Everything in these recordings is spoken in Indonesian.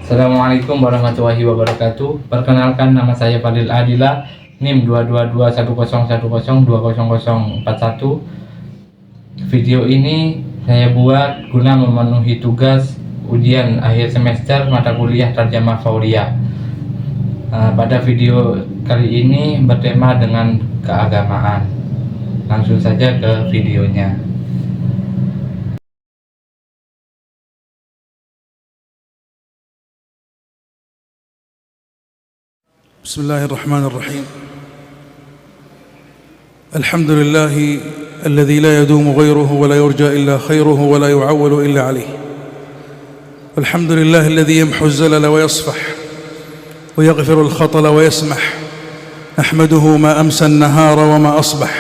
Assalamualaikum warahmatullahi wabarakatuh. Perkenalkan, nama saya Fadil Adila, NIM 2221010200041. Video ini saya buat guna memenuhi tugas ujian akhir semester mata kuliah Tarjamah Fauriyah. Pada video kali ini bertema dengan keagamaan. Langsung saja ke videonya. بسم الله الرحمن الرحيم. الحمد لله الذي لا يدوم غيره ولا يرجى إلا خيره ولا يعول إلا عليه. الحمد لله الذي يمحو الزلل ويصفح ويغفر الخطل ويسمح. نحمده ما أمسى النهار وما أصبح.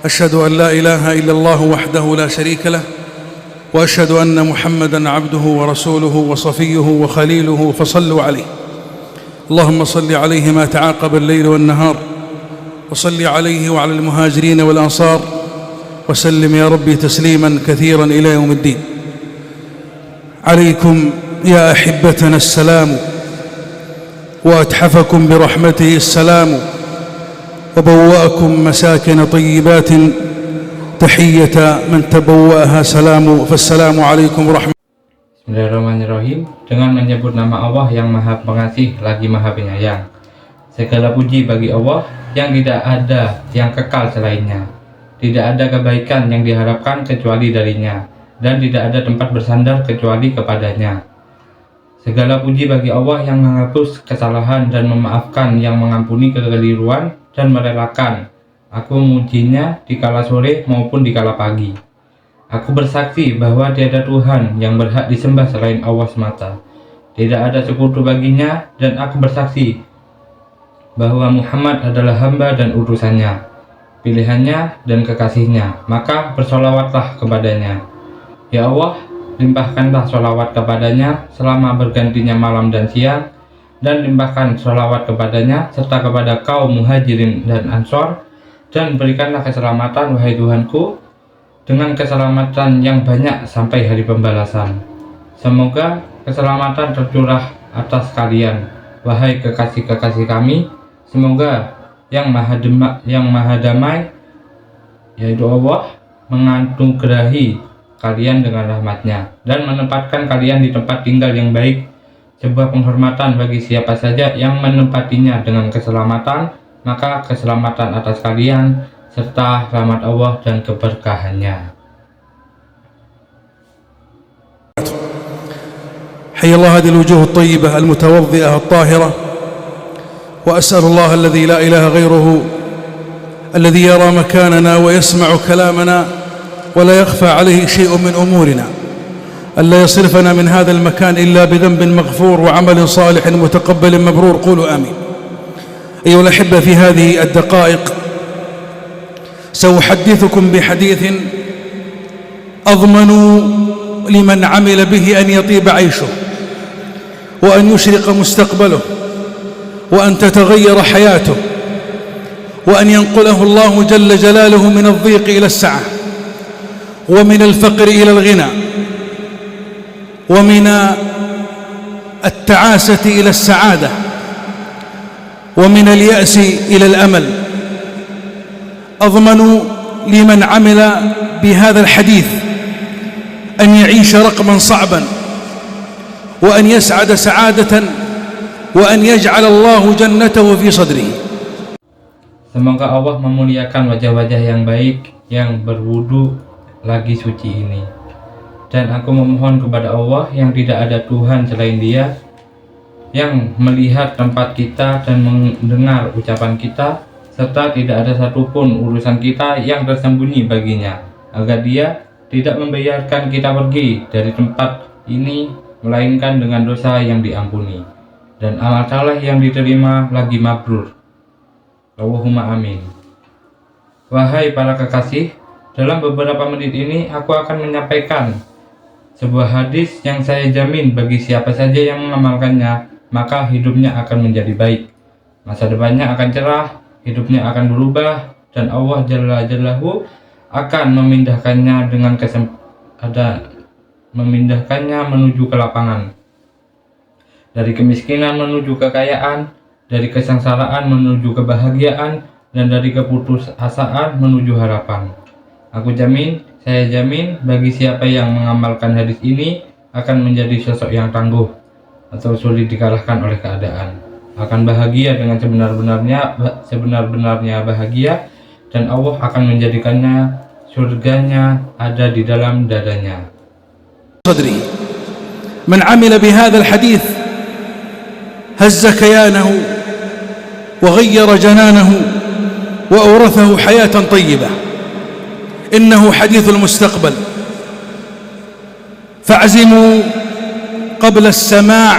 أشهد أن لا إله إلا الله وحده لا شريك له، وأشهد أن محمدًا عبده ورسوله وصفيه وخليله، فصلوا عليه. اللهم صل عليه ما تعاقب الليل والنهار، وصل عليه وعلى المهاجرين والأنصار، وسلم يا ربي تسليما كثيرا إلى يوم الدين. عليكم يا أحبتنا السلام، وأتحفكم برحمته السلام، وبوأكم مساكن طيبات تحية من تبوأها سلام، فالسلام عليكم ورحمة. Bismillahirrahmanirrahim. Dengan menyebut nama Allah yang Maha Pengasih lagi Maha Penyayang. Segala puji bagi Allah yang tidak ada yang kekal selainnya. Tidak ada kebaikan yang diharapkan kecuali darinya, dan tidak ada tempat bersandar kecuali kepadanya. Segala puji bagi Allah yang menghapus kesalahan dan memaafkan, yang mengampuni kekeliruan dan merelakan. Aku memujinya di kala sore maupun di kala pagi. Aku bersaksi bahwa tiada Tuhan yang berhak disembah selain Allah semata. Tidak ada sekutu baginya, dan aku bersaksi bahwa Muhammad adalah hamba dan utusannya, pilihannya dan kekasihnya. Maka bersolawatlah kepadanya. Ya Allah, limpahkanlah solawat kepadanya selama bergantinya malam dan siang, dan limpahkan solawat kepadanya serta kepada kaum muhajirin dan ansor, dan berikanlah keselamatan, wahai Tuhanku, dengan keselamatan yang banyak sampai hari pembalasan. Semoga keselamatan tercurah atas kalian, wahai kekasih-kekasih kami. Semoga yang maha damai, yaitu Allah, menganugerahi kalian dengan rahmatnya dan menempatkan kalian di tempat tinggal yang baik, sebuah penghormatan bagi siapa saja yang menempatinya dengan keselamatan. Maka keselamatan atas kalian serta rahmat Allah dan keberkahannya. حي الله هذه الوجوه الطيبة المتوضئة الطاهرة، وأسأل الله الذي لا إله غيره، الذي يرى مكاننا ويسمع كلامنا ولا يخفى عليه شيء من أمورنا، ألا يصرفنا من هذا المكان إلا بذنب مغفور وعمل صالح متقبل مبرور. قولوا آمين. أيها الأحبة، في هذه الدقائق سأحدثكم بحديث أضمن لمن عمل به أن يطيب عيشه، وأن يشرق مستقبله، وأن تتغير حياته، وأن ينقله الله جل جلاله من الضيق إلى السعة، ومن الفقر إلى الغنى، ومن التعاسة إلى السعادة، ومن اليأس إلى الأمل. أضمن لمن عمل بهذا الحديث أن يعيش رقما صعبا، وأن يسعد سعادة، وأن يجعل الله جنته في صدره. Semoga Allah memuliakan wajah-wajah yang baik yang berwudu lagi suci ini. Dan aku memohon kepada Allah yang tidak ada Tuhan selain Dia, yang melihat tempat kita dan mendengar ucapan kita, serta tidak ada satupun urusan kita yang tersembunyi baginya, agar Dia tidak membiarkan kita pergi dari tempat ini melainkan dengan dosa yang diampuni dan amal saleh yang diterima lagi mabrur. Allahumma amin. Wahai para kekasih, dalam beberapa menit ini aku akan menyampaikan sebuah hadis yang saya jamin bagi siapa saja yang mengamalkannya, maka hidupnya akan menjadi baik, masa depannya akan cerah, hidupnya akan berubah, dan Allah Jalla Jalaluhu akan memindahkannya memindahkannya menuju ke lapangan. dari kemiskinan menuju kekayaan, dari kesengsaraan menuju kebahagiaan, dan dari keputusasaan menuju harapan. Saya jamin bagi siapa yang mengamalkan hadis ini akan menjadi sosok yang tangguh atau sulit dikalahkan oleh keadaan, akan bahagia dengan sebenar-benarnya bahagia, dan Allah akan menjadikannya surganya ada di dalam dadanya. صدري من عمل بهذا الحديث هز كيانه وغير جنانه وأورثه حياة طيبة. إنه حديث المستقبل، فاعزموا قبل السماع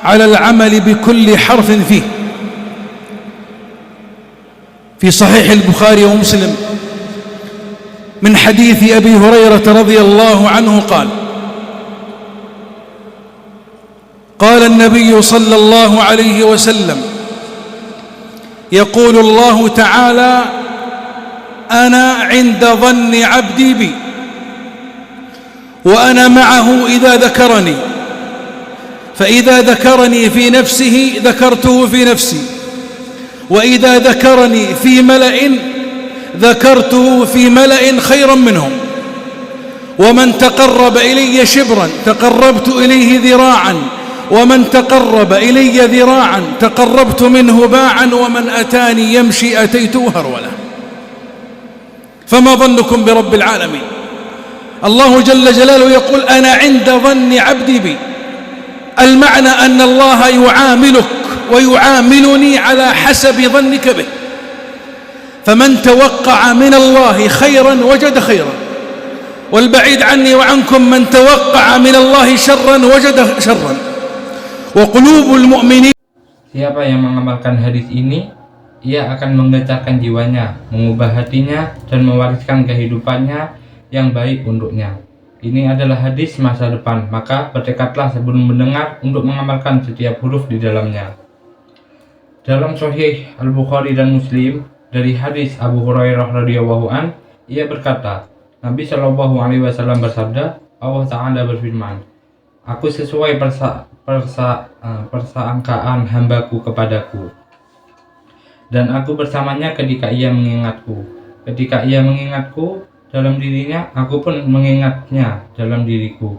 على العمل بكل حرف فيه. في صحيح البخاري ومسلم من حديث أبي هريرة رضي الله عنه قال النبي صلى الله عليه وسلم: يقول الله تعالى: أنا عند ظن عبدي بي، وأنا معه إذا ذكرني، فإذا ذكرني في نفسه ذكرته في نفسي، وإذا ذكرني في ملأ ذكرته في ملأ خيرا منهم، ومن تقرب إلي شبرا تقربت إليه ذراعا، ومن تقرب إلي ذراعا تقربت منه باعا، ومن أتاني يمشي أتيته هرولة. فما ظنكم برب العالمين؟ الله جل جلاله يقول: أنا عند ظن عبدي بي. المعنى أن الله يعاملك ويعاملني على حسب ظنك به، فمن توقع من الله خيرا وجد خيرا، والبعيد عني وعنكم من توقع من الله شرا وجد شرا. وقلوب المؤمنين. Siapa yang mengamalkan hadis ini, ia akan menggetarkan jiwanya, mengubah hatinya, dan mewariskan kehidupannya yang baik untuknya. Ini adalah hadis masa depan, maka bertekadlah sebelum mendengar untuk mengamalkan setiap huruf di dalamnya. Dalam Sahih Al-Bukhari dan Muslim dari hadis Abu Hurairah radhiyallahu an, ia berkata, Nabi Shallallahu alaihi wasallam bersabda, Allah Ta'ala berfirman, aku sesuai persangkaan hambaku kepadaku, dan aku bersamanya ketika ia mengingatku. Ketika ia mengingatku dalam dirinya, aku pun mengingatnya dalam diriku.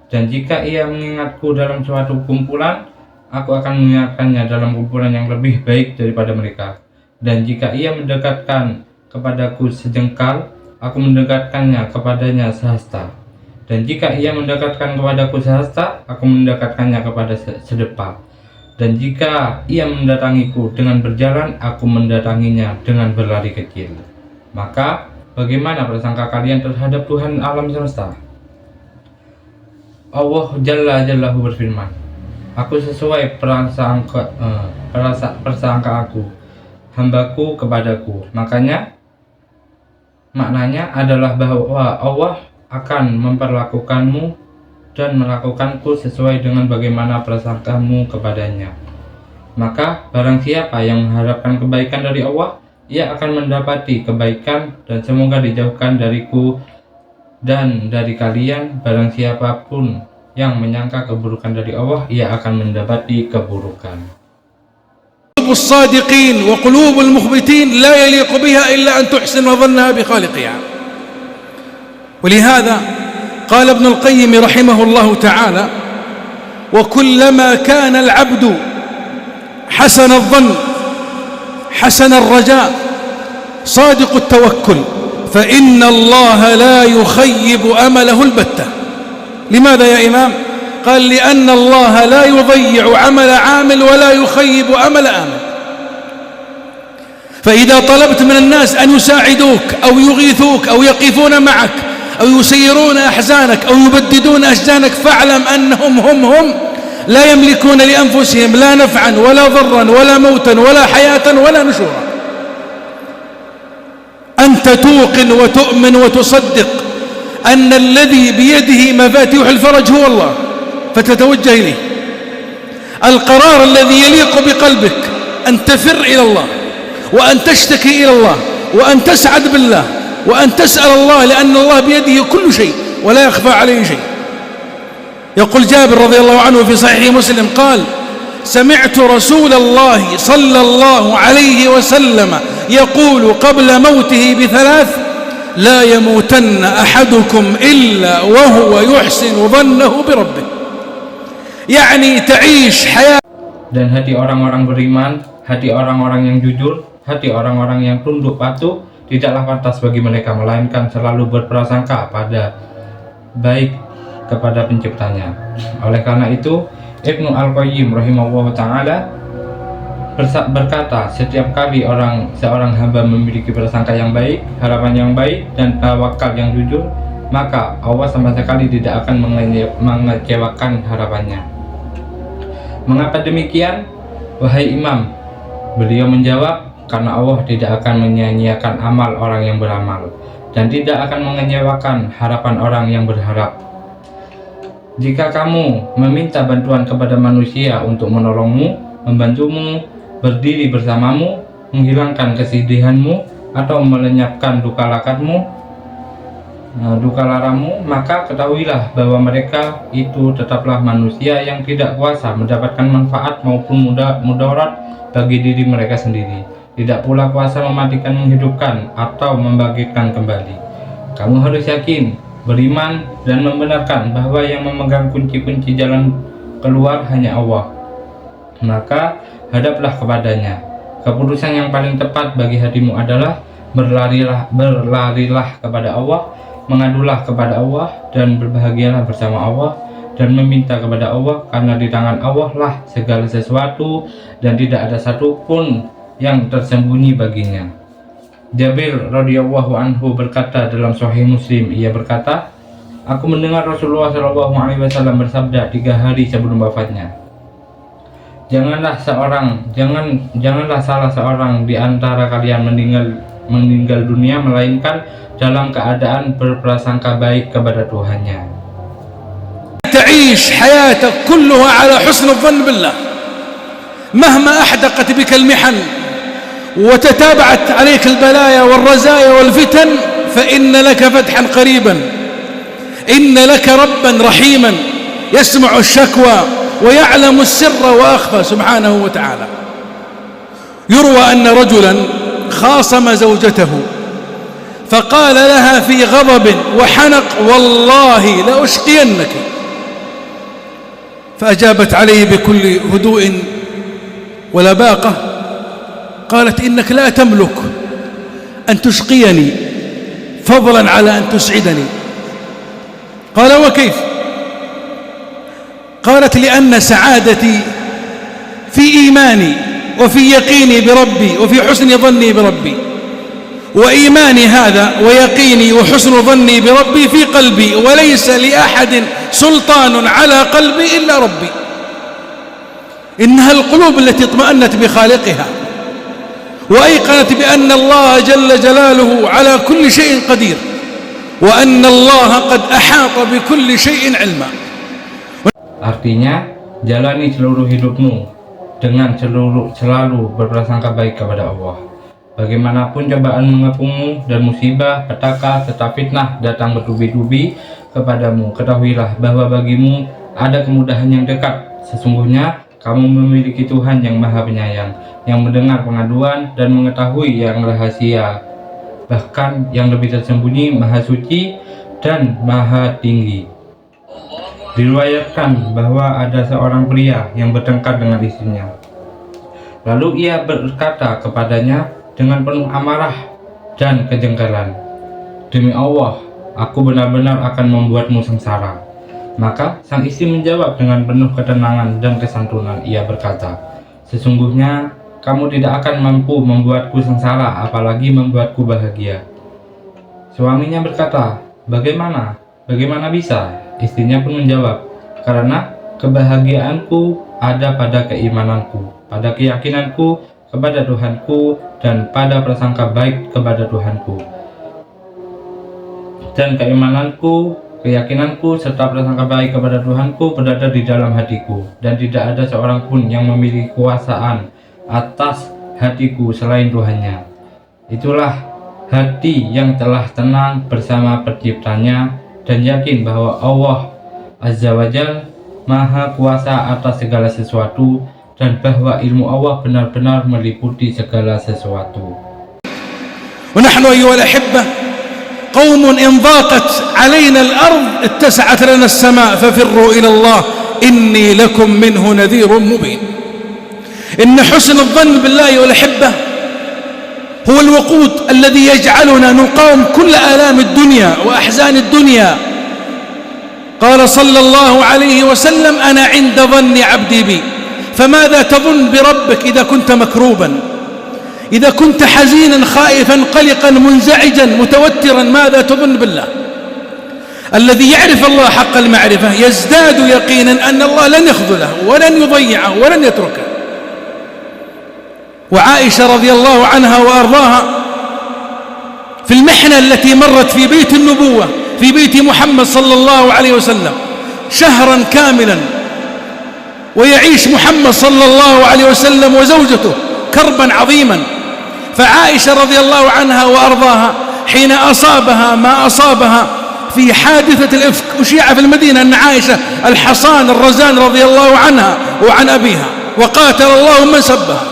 Dan jika ia mengingatku dalam suatu kumpulan, aku akan mengingatkannya dalam kumpulan yang lebih baik daripada mereka. Dan jika ia mendekatkan kepadaku sejengkal, aku mendekatkannya kepadanya sehasta. Dan jika ia mendekatkan kepadaku sehasta, aku mendekatkannya kepada sedepa. Dan jika ia mendatangiku dengan berjalan, aku mendatanginya dengan berlari kecil. Maka bagaimana prasangka kalian terhadap Tuhan alam semesta? Allah Jalla Jallahu berfirman, aku sesuai persangka aku, hambaku kepadaku. Maknanya adalah bahwa Allah akan memperlakukanmu dan melakukanku sesuai dengan bagaimana prasangkamu kepadanya. Maka barang siapa yang mengharapkan kebaikan dari Allah, ia akan mendapati kebaikan, dan semoga dijauhkan dariku dan dari kalian. Barang siapapun yang menyangka keburukan dari Allah, ia akan mendapati keburukan. قلوب الصادقين وقلوب المخبتين لا يليق بها إلا أن تحسن ظنها بخالقها. ولهذا قال ابن القيم رحمه الله تعالى: وكلما كان العبد حسن الظن حسن الرجاء صادق التوكل فإن الله لا يخيب أمله البتة. لماذا يا إمام؟ قال: لأن الله لا يضيع عمل عامل ولا يخيب أمل آمل. فإذا طلبت من الناس أن يساعدوك أو يغيثوك أو يقفون معك أو يسيرون أحزانك أو يبددون أشجانك، فاعلم أنهم هم لا يملكون لأنفسهم لا نفعا ولا ضرا ولا موتا ولا حياة ولا نشورا. أنت توقن وتؤمن وتصدق أن الذي بيده مفاتيح الفرج هو الله، فتتوجه إليه. القرار الذي يليق بقلبك أن تفر إلى الله، وأن تشتكي إلى الله، وأن تسعد بالله، وأن تسأل الله، لأن الله بيده كل شيء ولا يخفى عليه شيء. يقول جابر رضي الله عنه في صحيح مسلم قال سمعت رسول الله صلى الله عليه وسلم يقول قبل موته بثلاث لا يموتن أحدكم إلا وهو يحسن ظنه بربه. يعني تعيش حياة. Dan hati orang-orang beriman, hati orang-orang yang jujur, hati orang-orang yang tunduk patuh tidaklah pantas bagi mereka, melainkan selalu berprasangka pada baik kepada penciptanya. Oleh karena itu Ibnu Al-Qayyim rahimahullah ta'ala berkata, setiap kali seorang hamba memiliki prasangka yang baik, harapan yang baik, dan tawakal yang jujur, maka Allah sama sekali tidak akan mengecewakan harapannya. Mengapa demikian, wahai imam? Beliau menjawab, karena Allah tidak akan menyia-nyiakan amal orang yang beramal, dan tidak akan mengecewakan harapan orang yang berharap. Jika kamu meminta bantuan kepada manusia untuk menolongmu, membantumu, berdiri bersamamu, menghilangkan kesedihanmu, atau melenyapkan duka laramu, maka ketahuilah bahwa mereka itu tetaplah manusia yang tidak kuasa mendapatkan manfaat maupun mudarat bagi diri mereka sendiri, tidak pula kuasa mematikan, menghidupkan, atau membangkitkan kembali. Kamu harus yakin, beriman, dan membenarkan bahwa yang memegang kunci-kunci jalan keluar hanya Allah. Maka hadaplah kepadanya. Keputusan yang paling tepat bagi hatimu adalah berlarilah kepada Allah, mengadulah kepada Allah, dan berbahagialah bersama Allah, dan meminta kepada Allah, karena di tangan Allah lah segala sesuatu, dan tidak ada satupun yang tersembunyi baginya. Jabir radhiyallahu anhu berkata dalam Sahih Muslim, ia berkata, aku mendengar Rasulullah SAW bersabda 3 hari sebelum wafatnya, janganlah salah seorang di antara kalian meninggal dunia melainkan dalam keadaan berprasangka baik kepada Tuhannya. تعيش حياتك كلها على حسن الظن بالله مهما أحدقت بك المحن وتتابعت عليك البلايا والرزايا والفتن فإن لك فتحا قريبا، إن لك ربا رحيما يسمع الشكوى ويعلم السر وأخفى سبحانه وتعالى. يروى أن رجلا خاصم زوجته فقال لها في غضب وحنق والله لأشقينك، فأجابت عليه بكل هدوء ولباقة قالت إنك لا تملك أن تشقيني فضلا على أن تسعدني. قال وكيف؟ قالت لأن سعادتي في إيماني وفي يقيني بربي وفي حسن ظني بربي، وإيماني هذا ويقيني وحسن ظني بربي في قلبي، وليس لأحد سلطان على قلبي إلا ربي. إنها القلوب التي اطمأنت بخالقها وأيقنت بأن الله جل جلاله على كل شيء قدير، وأن الله قد أحاط بكل شيء علما. Artinya, jalani seluruh hidupmu dengan selalu berprasangka baik kepada Allah. Bagaimanapun cobaan mengepungmu dan musibah, petaka, serta fitnah datang bertubi-tubi kepadamu, ketahuilah bahwa bagimu ada kemudahan yang dekat. Sesungguhnya kamu memiliki Tuhan yang Maha Penyayang, yang mendengar pengaduan dan mengetahui yang rahasia, bahkan yang lebih tersembunyi, Maha Suci dan Maha Tinggi. Diriwayatkan bahwa ada seorang pria yang bertengkar dengan istrinya. Lalu ia berkata kepadanya dengan penuh amarah dan kejengkelan, demi Allah, aku benar-benar akan membuatmu sengsara. Maka sang istri menjawab dengan penuh ketenangan dan kesantunan. Ia berkata, sesungguhnya kamu tidak akan mampu membuatku sengsara, apalagi membuatku bahagia. Suaminya berkata, bagaimana bisa? Istrinya pun menjawab, karena kebahagiaanku ada pada keimananku, pada keyakinanku kepada Tuhanku, dan pada prasangka baik kepada Tuhanku. Dan keimananku, keyakinanku, serta prasangka baik kepada Tuhanku berada di dalam hatiku, dan tidak ada seorang pun yang memiliki kuasaan atas hatiku selain Tuhannya. Itulah hati yang telah tenang bersama penciptanya dan yakin bahwa Allah Azza wa Jal Maha Kuasa atas segala sesuatu, dan bahwa ilmu Allah benar-benar meliputi segala sesuatu. ونحن أيها الأحبة قوم إن ضاقت علينا الأرض اتسعت لنا السماء ففروا إلى الله إني لكم منه نذير مبين. إن حسن الظن بالله والأحبة هو الوقود الذي يجعلنا نقاوم كل آلام الدنيا وأحزان الدنيا. قال صلى الله عليه وسلم أنا عند ظن عبدي بي، فماذا تظن بربك إذا كنت مكروبا، إذا كنت حزينا خائفا قلقا منزعجا متوترا، ماذا تظن بالله؟ الذي يعرف الله حق المعرفة يزداد يقينا أن الله لن يخذله ولن يضيعه ولن يتركه. وعائشة رضي الله عنها وأرضاها في المحنة التي مرت في بيت النبوة في بيت محمد صلى الله عليه وسلم شهرا كاملا، ويعيش محمد صلى الله عليه وسلم وزوجته كربا عظيما، فعائشة رضي الله عنها وأرضاها حين أصابها ما أصابها في حادثة الإفك، أشيع في المدينة أن عائشة الحصان الرزان رضي الله عنها وعن أبيها وقاتل الله من سبها،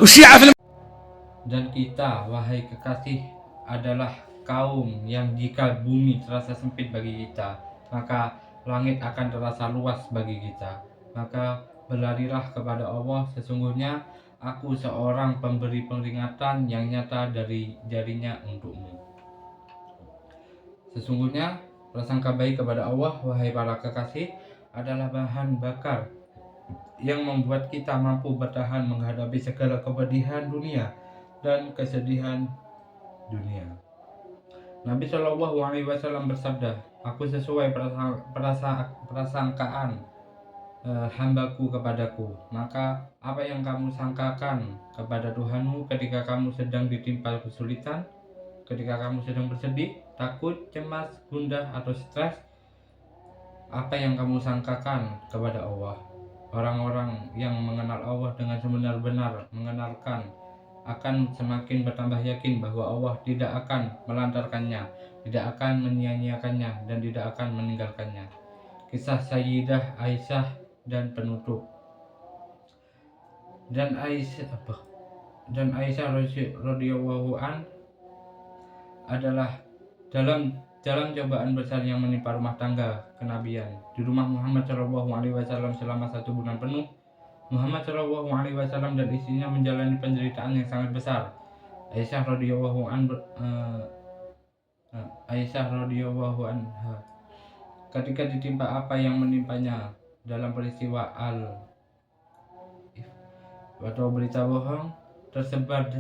أشيع في Dan kita, wahai kekasih, adalah kaum yang jika bumi terasa sempit bagi kita, maka langit akan terasa luas bagi kita. Maka berlarilah kepada Allah, sesungguhnya aku seorang pemberi peringatan yang nyata dari jarinya untukmu. Sesungguhnya prasangka baik kepada Allah, wahai para kekasih, adalah bahan bakar yang membuat kita mampu bertahan menghadapi segala kepedihan dunia dan kesedihan dunia. Nabi Shallallahu Alaihi Wasallam bersabda, aku sesuai prasangkaan hambaku kepadaku. Maka apa yang kamu sangkakan kepada Tuhanmu ketika kamu sedang ditimpa kesulitan, ketika kamu sedang bersedih, takut, cemas, gundah, atau stres? Apa yang kamu sangkakan kepada Allah? Orang-orang yang mengenal Allah dengan sebenar-benar mengenalkan akan semakin bertambah yakin bahwa Allah tidak akan melantarkannya, tidak akan menyia-nyiakannya, dan tidak akan meninggalkannya. Kisah Sayyidah Aisyah dan penutup. Dan Aisyah radhiyallahu an adalah dalam cobaan besar yang menimpa rumah tangga kenabian. Di rumah Muhammad Shallallahu Alaihi Wasallam selama 1 bulan penuh, Muhammad Shallallahu Alaihi Wasallam dan istrinya menjalani penderitaan yang sangat besar. Aisyah radhiyallahu anha ketika ditimpa apa yang menimpanya dalam peristiwa atau berita bohong, tersebar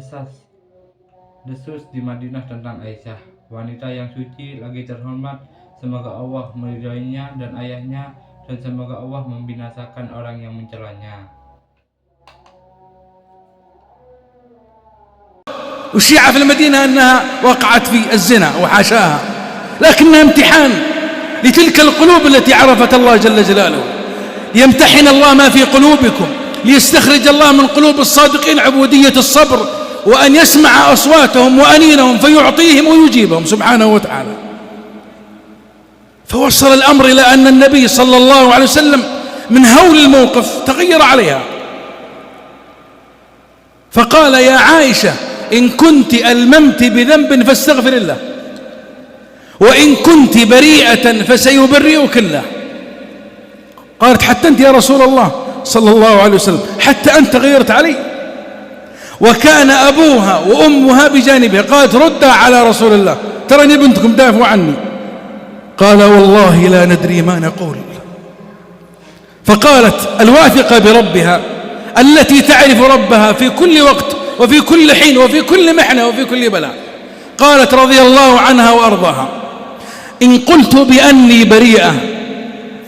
desus di Madinah tentang Aisyah, wanita yang suci lagi terhormat. Semoga Allah meridainya dan ayahnya, dan semoga Allah membinasakan orang yang mencelanya. أشيع في المدينة أنها وقعت في الزنا وحاشاها، لكنها امتحان لتلك القلوب التي عرفت الله جل جلاله، ليمتحن الله ما في قلوبكم، ليستخرج الله من قلوب الصادقين عبودية الصبر، وأن يسمع أصواتهم وأنينهم فيعطيهم ويجيبهم سبحانه وتعالى. فوصل الأمر إلى أن النبي صلى الله عليه وسلم من هول الموقف تغير عليها، فقال يا عائشة إن كنت ألممت بذنب فاستغفر الله، وإن كنت بريئة فسيبرئك الله. قالت حتى أنت يا رسول الله صلى الله عليه وسلم، حتى أنت غيرت علي؟ وكان أبوها وأمها بجانبها، قالت ردها على رسول الله، ترني بنتكم دافعوا عني. قال والله لا ندري ما نقول. فقالت الواثقة بربها التي تعرف ربها في كل وقت وفي كل حين وفي كل محنة وفي كل بلاء، قالت رضي الله عنها وأرضاها إن قلت بأني بريئة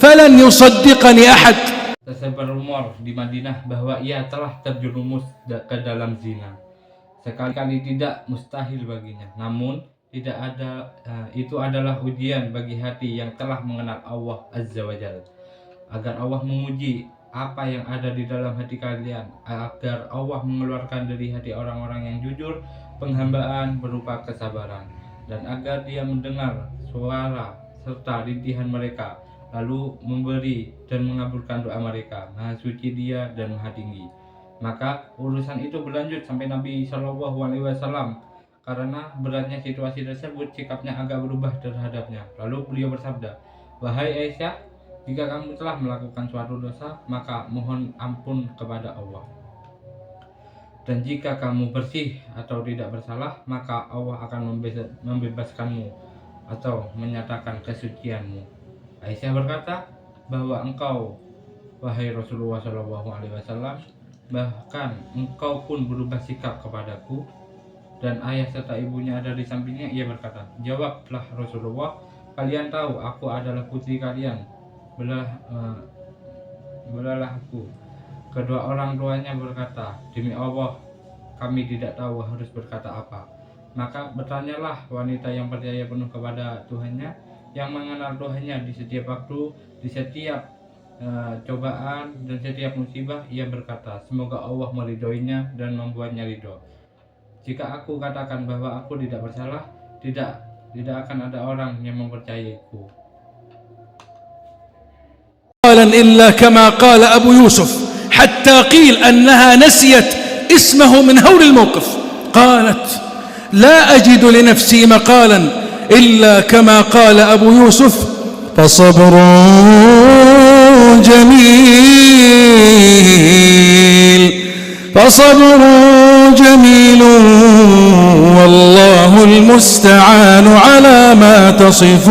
فلن يصدقني أحد. Tersebar rumor di Madinah bahwa ia telah terjerumus ke dalam zina. Sekali-kali tidak mustahil baginya, namun tidak ada itu adalah ujian bagi hati yang telah mengenal Allah Azza wa Jalla, agar Allah menguji apa yang ada di dalam hati kalian, agar Allah mengeluarkan dari hati orang-orang yang jujur penghambaan berupa kesabaran, dan agar Dia mendengar suara serta rintihan mereka, lalu memberi dan mengabulkan doa mereka. Maha suci Dia dan Maha tinggi. Maka urusan itu berlanjut sampai Nabi Shallallahu Alaihi Wasallam. Karena beratnya situasi tersebut, sikapnya agak berubah terhadapnya. Lalu beliau bersabda, "Wahai Aisyah, jika kamu telah melakukan suatu dosa, maka mohon ampun kepada Allah. Dan jika kamu bersih atau tidak bersalah, maka Allah akan membebaskanmu atau menyatakan kesucianmu." Aisyah berkata bahwa engkau, wahai Rasulullah SAW, bahkan engkau pun berubah sikap kepadaku, dan ayah serta ibunya ada di sampingnya. Ia berkata, "Jawablah Rasulullah, kalian tahu aku adalah putri kalian, belalah aku." Kedua orang tuanya berkata, "Demi Allah, kami tidak tahu harus berkata apa." Maka bertanyalah wanita yang percaya penuh kepada Tuhannya, yang mengenal Tuhannya di setiap waktu, di setiap cobaan dan setiap musibah. Ia berkata, "Semoga Allah meridhoinya dan membuatnya ridho." Jika aku katakan bahwa aku tidak bersalah, tidak akan ada orang yang mempercayaiku. إلا كما قال أبو يوسف حتى قيل أنها نسيت اسمه من هول الموقف. قالت: لا أجد لنفسي مقالا إلا كما قال أبو يوسف: فصبر جميل والله المستعان على ما تصفون.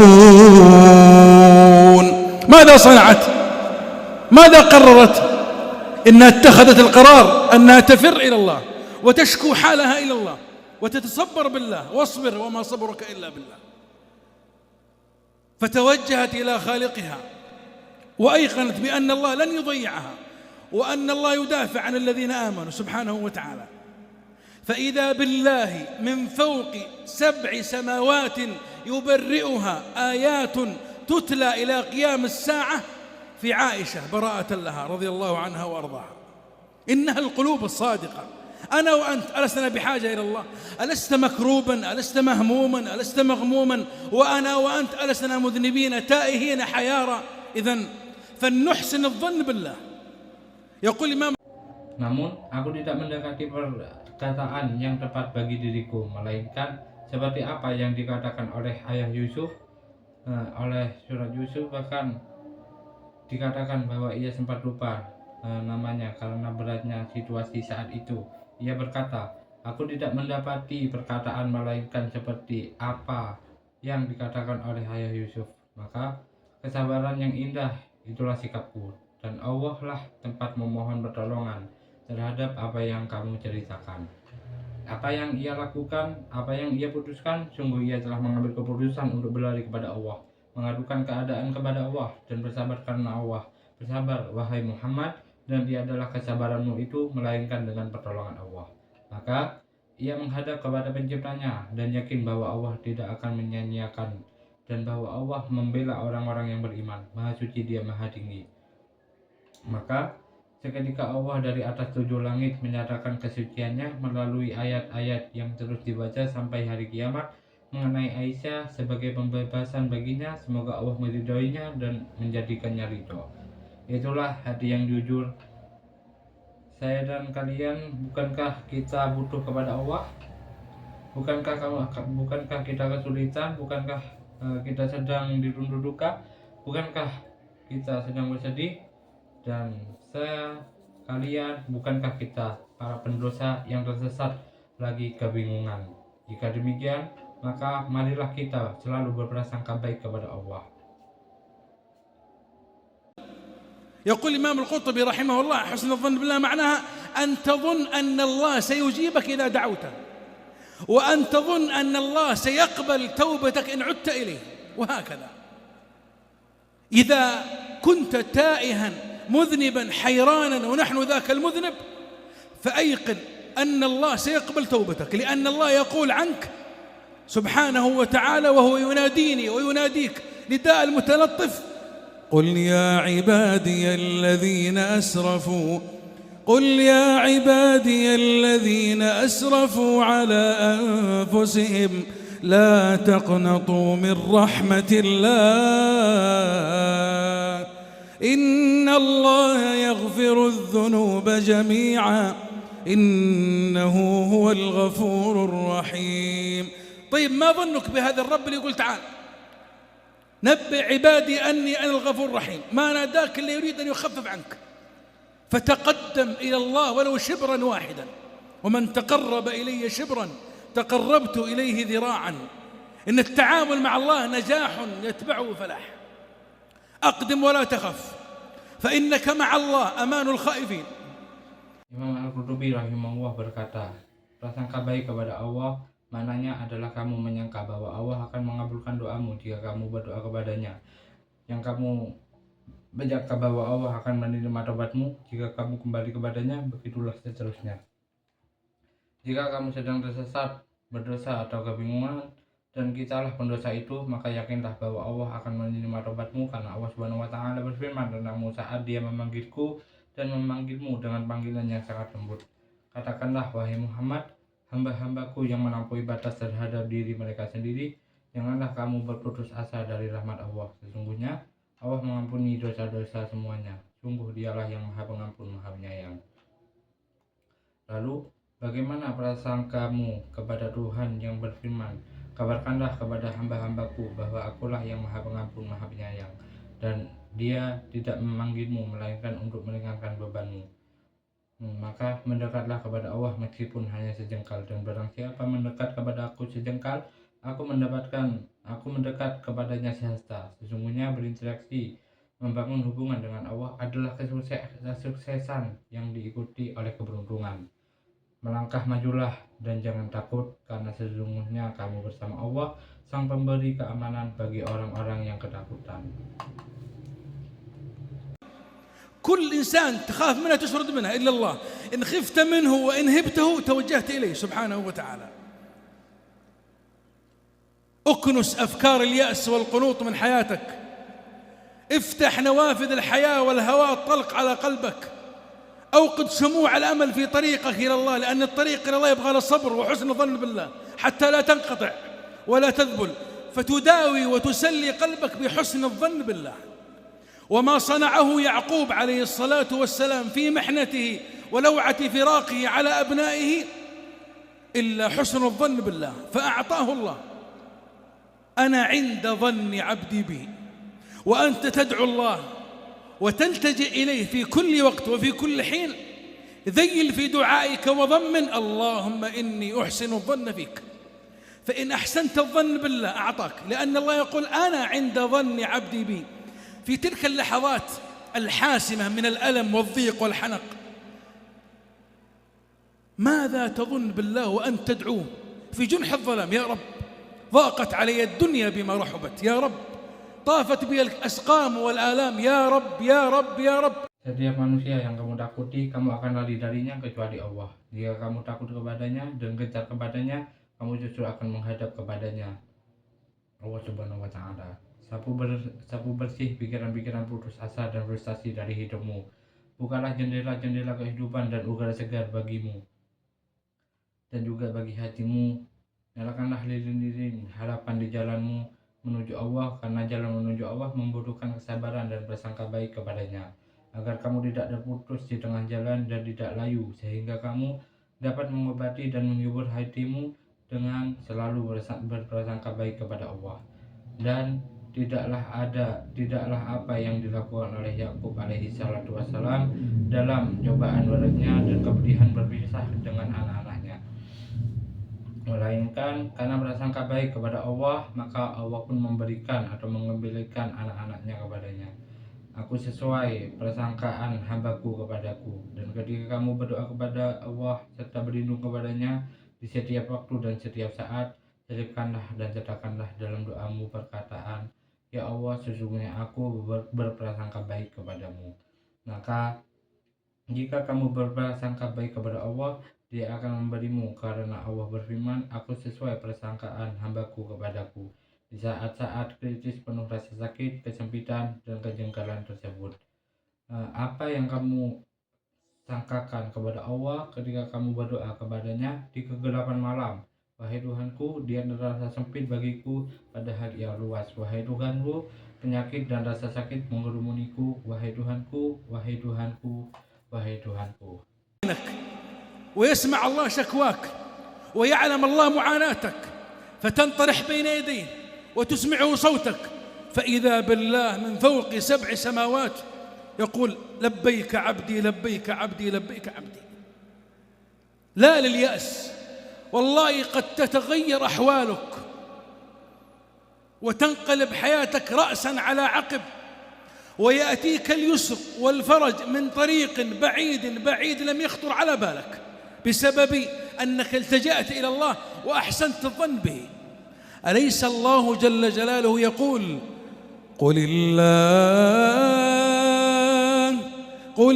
ماذا صنعت؟ ماذا قررت؟ إنها اتخذت القرار أنها تفر إلى الله وتشكو حالها إلى الله وتتصبر بالله، واصبر وما صبرك إلا بالله. فتوجهت إلى خالقها وأيقنت بأن الله لن يضيعها، وأن الله يدافع عن الذين آمنوا سبحانه وتعالى. فإذا بالله من فوق 7 سماوات يبرئها آيات تتلى إلى قيام الساعة في عائشة براءة لها رضي الله عنها وأرضاها. إنها القلوب الصادقة. أنا وأنت ألسنا بحاجة إلى الله؟ ألست مكروبا؟ ألست مهموما؟ ألست مغموما؟ وأنا وأنت ألسنا مذنبين تائهين حيارى؟ إذن فلنحسن الظن بالله. يقول الإمام: namun aku tidak mendekati perkataan yang tepat bagi diriku, melainkan seperti apa yang dikatakan oleh ayah Yusuf, oleh surat Yusuf. Bahkan dikatakan bahwa ia sempat lupa namanya karena beratnya situasi saat itu. Ia berkata, "Aku tidak mendapati perkataan melainkan seperti apa yang dikatakan oleh ayah Yusuf." Maka kesabaran yang indah itulah sikapku, dan Allah lah tempat memohon pertolongan terhadap apa yang kamu ceritakan. Apa yang ia lakukan, apa yang ia putuskan, sungguh ia telah mengambil keputusan untuk berlari kepada Allah, mengadukan keadaan kepada Allah, dan bersabar karena Allah. Bersabar, wahai Muhammad, dan tiadalah kesabaranmu itu melainkan dengan pertolongan Allah. Maka ia menghadap kepada penciptanya dan yakin bahwa Allah tidak akan menyia-nyiakan, dan bahwa Allah membela orang-orang yang beriman. Maha suci Dia, Maha tinggi. Maka seketika Allah dari atas 7 langit menyatakan kesuciannya melalui ayat-ayat yang terus dibaca sampai hari kiamat mengenai Aisyah sebagai pembebasan baginya. Semoga Allah meridhoinya dan menjadikannya ridho. Itulah hati yang jujur. Saya dan kalian, bukankah kita butuh kepada Allah? Bukankah kita kesulitan? Bukankah kita sedang dirundung duka? Bukankah kita sedang bersedih? Dan kalian, bukankah kita para pendosa yang tersesat lagi kebingungan? Jika demikian, maka marilah kita selalu berprasangka baik kepada Allah. يقول الإمام القرطبي رحمه الله: حسن الظن بالله معناها أن تظن أن الله سيجيبك إذا دعوته، وأن تظن أن الله سيقبل توبتك إن عدت إليه، وهكذا. إذا كنت تائها مذنبا حيرانا ونحن ذاك المذنب، فأيقن أن الله سيقبل توبتك، لأن الله يقول عنك سبحانه وتعالى وهو يناديني ويناديك نداء المتلطف: قل يا عبادي الذين أسرفوا على أنفسهم لا تقنطوا من رحمة الله إن الله يغفر الذنوب جميعا إنه هو الغفور الرحيم. طيب ما ظنك بهذا الرب اللي يقول تعال نبئ عبادي أني أنا الغفور الرحيم، ما ناداك اللي يريد أن يخفف عنك، فتقدم إلى الله ولو شبرا واحدا، ومن تقرب إلي شبرا تقربت إليه ذراعا. إن التعامل مع الله نجاح يتبعه فلاح. أقدم ولا تخف فإنك مع الله أمان الخائفين. Imam Al-Qurtubi rahimahullah berkata, prasangka baik kepada Allah maknanya adalah kamu menyangka bahwa Allah akan mengabulkan doamu jika kamu berdoa kepadanya, yang kamu menyangka bahwa Allah akan menerima tobatmu jika kamu kembali kepadanya, begitulah seterusnya. Jika kamu sedang tersesat, berdosa atau kebingungan dan kitalah pendosa itu, maka yakinlah bahwa Allah akan menerima tobatmu, karena Allah Subhanahu wa taala berfirman tentangmu saat Dia memanggilku dan memanggilmu dengan panggilan yang sangat lembut. Katakanlah, wahai Muhammad, hamba-hambaku yang melampaui batas terhadap diri mereka sendiri, janganlah kamu berputus asa dari rahmat Allah. Sesungguhnya Allah mengampuni dosa-dosa semuanya. Sungguh Dialah yang Maha Pengampun, Maha Penyayang. Lalu, bagaimana prasangkamu kepada Tuhan yang berfirman, kabarkanlah kepada hamba-hambaku bahwa Akulah yang Maha Pengampun, Maha Penyayang, dan Dia tidak memanggilmu melainkan untuk meringankan bebanmu. Maka mendekatlah kepada Allah meskipun hanya sejengkal, dan barang siapa mendekat kepada Aku sejengkal, Aku mendekat kepadanya sehasta. Sesungguhnya berinteraksi, membangun hubungan dengan Allah adalah kesuksesan yang diikuti oleh keberuntungan. Melangkah majulah dan jangan takut, karena sesungguhnya kamu bersama Allah, Sang Pemberi keamanan bagi orang-orang yang ketakutan. كل إنسان تخاف منه تشرد منها إلا الله. إن خفت منه وإن هبته توجهت إليه سبحانه وتعالى. أكنس أفكار اليأس والقنوط من حياتك. افتح نوافذ الحياة والهواء الطلق على قلبك. أوقد شموع الأمل في طريقك إلى الله، لأن الطريق إلى الله يبغى له صبر وحسن ظن بالله حتى لا تنقطع ولا تذبل، فتداوي وتسلي قلبك بحسن الظن بالله. وما صنعه يعقوب عليه الصلاة والسلام في محنته ولوعة فراقه على أبنائه إلا حسن الظن بالله، فأعطاه الله. أنا عند ظن عبدي بي، وأنت تدعو الله وتلتجئ إليه في كل وقت وفي كل حين. ذيل في دعائك وضمن اللهم إني أحسن الظن فيك، فإن أحسنت الظن بالله أعطاك، لأن الله يقول أنا عند ظن عبدي بي. في تلك اللحظات الحاسمة من الألم والضيق والحنق، ماذا تظن بالله وأنت تدعوه في جنح الظلام؟ يا رب ضاقت علي الدنيا بما رحبت، يا رب طافت بي الأسقام والآلام، يا رب يا رب يا رب. Setiap manusia yang kamu takuti, kamu akan lari darinya kecuali Allah. Jika kamu takut kepadanya dan gentar kepadanya, kamu justru akan menghadap kepadanya, Allah Subhanahu wa taala. Sapu bersih pikiran-pikiran putus asa dan frustasi dari hidupmu. Bukalah jendela-jendela kehidupan dan udara segar bagimu dan juga bagi hatimu. Nyalakanlah lilin-lilin harapan di jalanmu menuju Allah, karena jalan menuju Allah membutuhkan kesabaran dan prasangka baik kepadanya, agar kamu tidak terputus di tengah jalan dan tidak layu, sehingga kamu dapat mengobati dan menghibur hatimu dengan selalu berprasangka baik kepada Allah. Dan tidaklah apa yang dilakukan oleh Yakub alaihi salatu wassalam dalam cobaan beratnya dan kepedihan berpisah dengan anak-anaknya, melainkan karena berprasangka baik kepada Allah, maka Allah pun memberikan atau mengembalikan anak-anaknya kepadanya. Aku sesuai persangkaan hambaku kepadaku, dan ketika kamu berdoa kepada Allah serta berlindung kepadanya di setiap waktu dan setiap saat, selipkanlah dan cetakkanlah dalam doamu perkataan, ya Allah, sesungguhnya aku berprasangka baik kepadamu. Maka jika kamu berprasangka baik kepada Allah, Dia akan memberimu, karena Allah berfirman, aku sesuai persangkaan hambaku kepadaku di saat-saat kritis penuh rasa sakit, kesempitan, dan kejengkelan tersebut. Apa yang kamu sangkakan kepada Allah ketika kamu berdoa kepadanya di kegelapan malam? Wahai Tuhanku, Dia terasa sempit bagiku pada hari yang luas. Wahai Tuhanku, penyakit dan rasa sakit mengerumuniku. Wahai Tuhanku, wahai Tuhanku, wahai Tuhanku. ويسمع الله شكواك ويعلم الله معاناتك فتنطرح بين يديه وتسمعه صوتك، فإذا بالله من فوق 7 سماوات يقول لبيك عبدي لبيك عبدي لبيك عبدي. لا لليأس، والله قد تتغير أحوالك وتنقلب حياتك رأسا على عقب، ويأتيك اليسر والفرج من طريق بعيد لم يخطر على بالك، بسبب أنك التجأت إلى الله وأحسنت الظن به. أليس الله جل جلاله يقول قل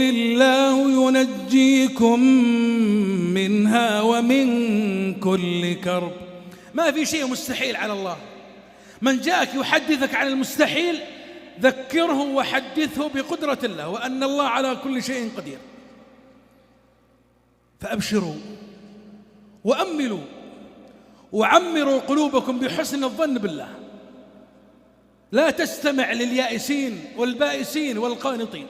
الله ينجيكم منها ومن كل كرب. ما في شيء مستحيل على الله. من جاءك يحدثك عن المستحيل ذكره وحدثه بقدرة الله وأن الله على كل شيء قدير. فأبشروا وأملوا وعمروا قلوبكم بحسن الظن بالله، لا تستمع لليائسين والبائسين والقانطين.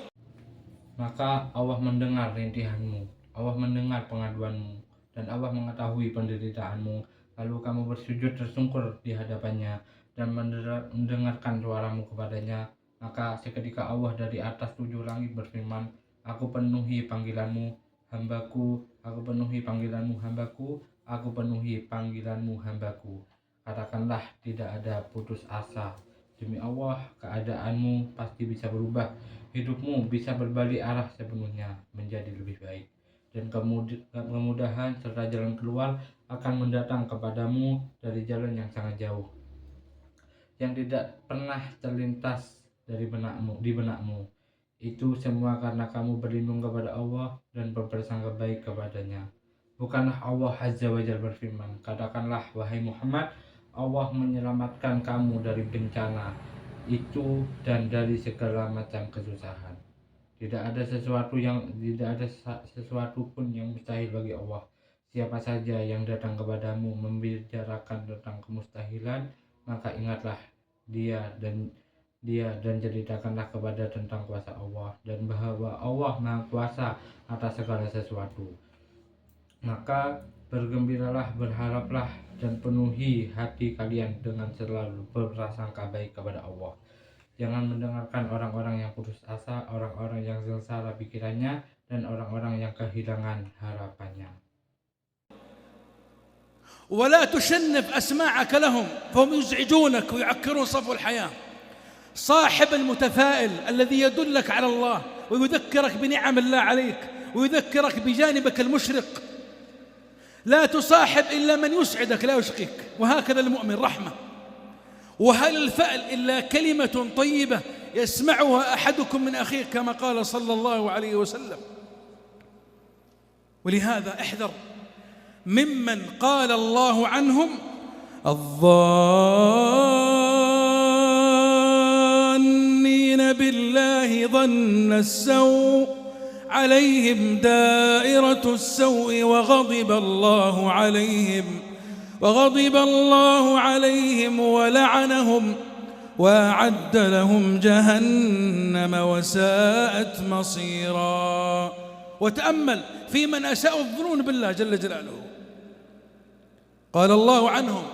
Maka Allah mendengar rintihanmu, Allah mendengar pengaduanmu, dan Allah mengetahui penderitaanmu. Lalu kamu bersujud tersungkur di hadapannya dan mendengarkan suaramu kepadanya. Maka seketika Allah dari atas 7 langit berfirman, Aku penuhi panggilanmu, hambaku, aku penuhi panggilanmu, hambaku, aku penuhi panggilanmu, hambaku. Katakanlah tidak ada putus asa. Demi Allah, keadaanmu pasti bisa berubah. Hidupmu bisa berbalik arah sepenuhnya menjadi lebih baik. Dan kemudahan serta jalan keluar akan mendatang kepadamu dari jalan yang sangat jauh, yang tidak pernah terlintas di benakmu. Itu semua karena kamu berlindung kepada Allah dan berprasangka baik kepadanya. Bukanlah Allah Azza wa Jalla berfirman, katakanlah wahai Muhammad, Allah menyelamatkan kamu dari bencana itu dan dari segala macam kesusahan. Tidak ada sesuatu pun yang mustahil bagi Allah. Siapa saja yang datang kepadamu membicarakan tentang kemustahilan, maka ingatlah dia dan ceritakanlah kepada tentang kuasa Allah dan bahwa Allah Maha Kuasa atas segala sesuatu. Maka bergembiralah, berharaplah, dan penuhi hati kalian dengan selalu berprasangka baik kepada Allah. Jangan mendengarkan orang-orang yang putus asa, orang-orang yang sengsara pikirannya, dan orang-orang yang kehilangan harapannya. ولا تشنف أسماعك لهم فهم يزعجونك ويعكرون صفو الحياة. صاحب المتفائل الذي يدلك على الله ويذكرك بنعم الله عليك ويذكرك بجانبك المشرق. لا تصاحب إلا من يسعدك لا يشقيك، وهكذا المؤمن رحمة. وهل الفأل إلا كلمة طيبة يسمعها أحدكم من أخيه كما قال صلى الله عليه وسلم. ولهذا احذر ممن قال الله عنهم الظانين بالله ظن السوء عليهم دائرة السوء وغضب الله عليهم ولعنهم وأعد لهم جهنم وساءت مصيرا. وتأمل في من أساءوا الظنون بالله جل جلاله. قال الله عنهم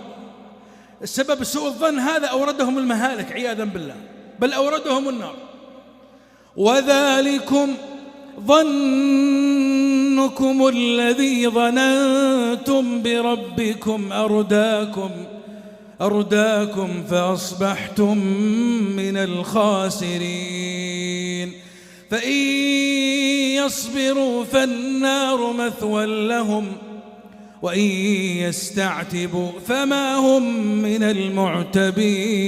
السبب سوء الظن هذا أوردهم المهالك عياذا بالله، بل أوردهم النار. وذلكم ظنكم الذي ظننتم بربكم أرداكم فأصبحتم من الخاسرين. فإن يصبروا فالنار مثوى لهم وإن يستعتبوا فما هم من المعتبين.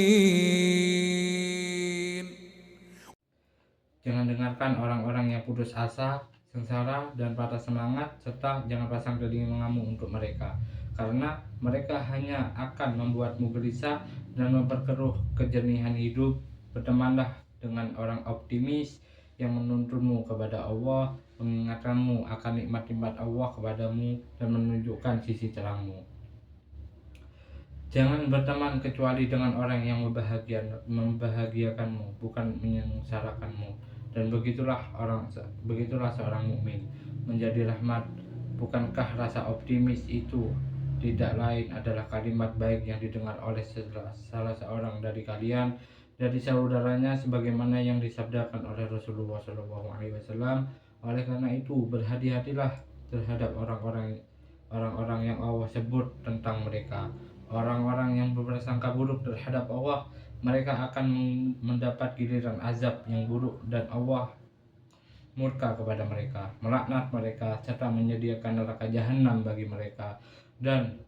Jangan dengarkan orang-orang yang putus asa, sengsara, dan patah semangat, serta jangan pasang telingamu untuk mereka, karena mereka hanya akan membuatmu gelisah dan memperkeruh kejernihan hidup. Bertemanlah dengan orang optimis yang menuntunmu kepada Allah, mengingatkanmu akan nikmat-nikmat Allah kepadamu, dan menunjukkan sisi terangmu. Jangan berteman kecuali dengan orang yang membahagiakanmu, bukan menyengsarakanmu. Dan begitulah seorang mukmin menjadi rahmat. Bukankah rasa optimis itu tidak lain adalah kalimat baik yang didengar oleh salah seorang dari kalian dari saudaranya, sebagaimana yang disabdakan oleh Rasulullah SAW. Oleh karena itu, berhati-hatilah terhadap orang-orang yang Allah sebut tentang mereka. Orang-orang yang berprasangka buruk terhadap Allah, mereka akan mendapat giliran azab yang buruk, dan Allah murka kepada mereka, melaknat mereka, serta menyediakan neraka jahanam bagi mereka. Dan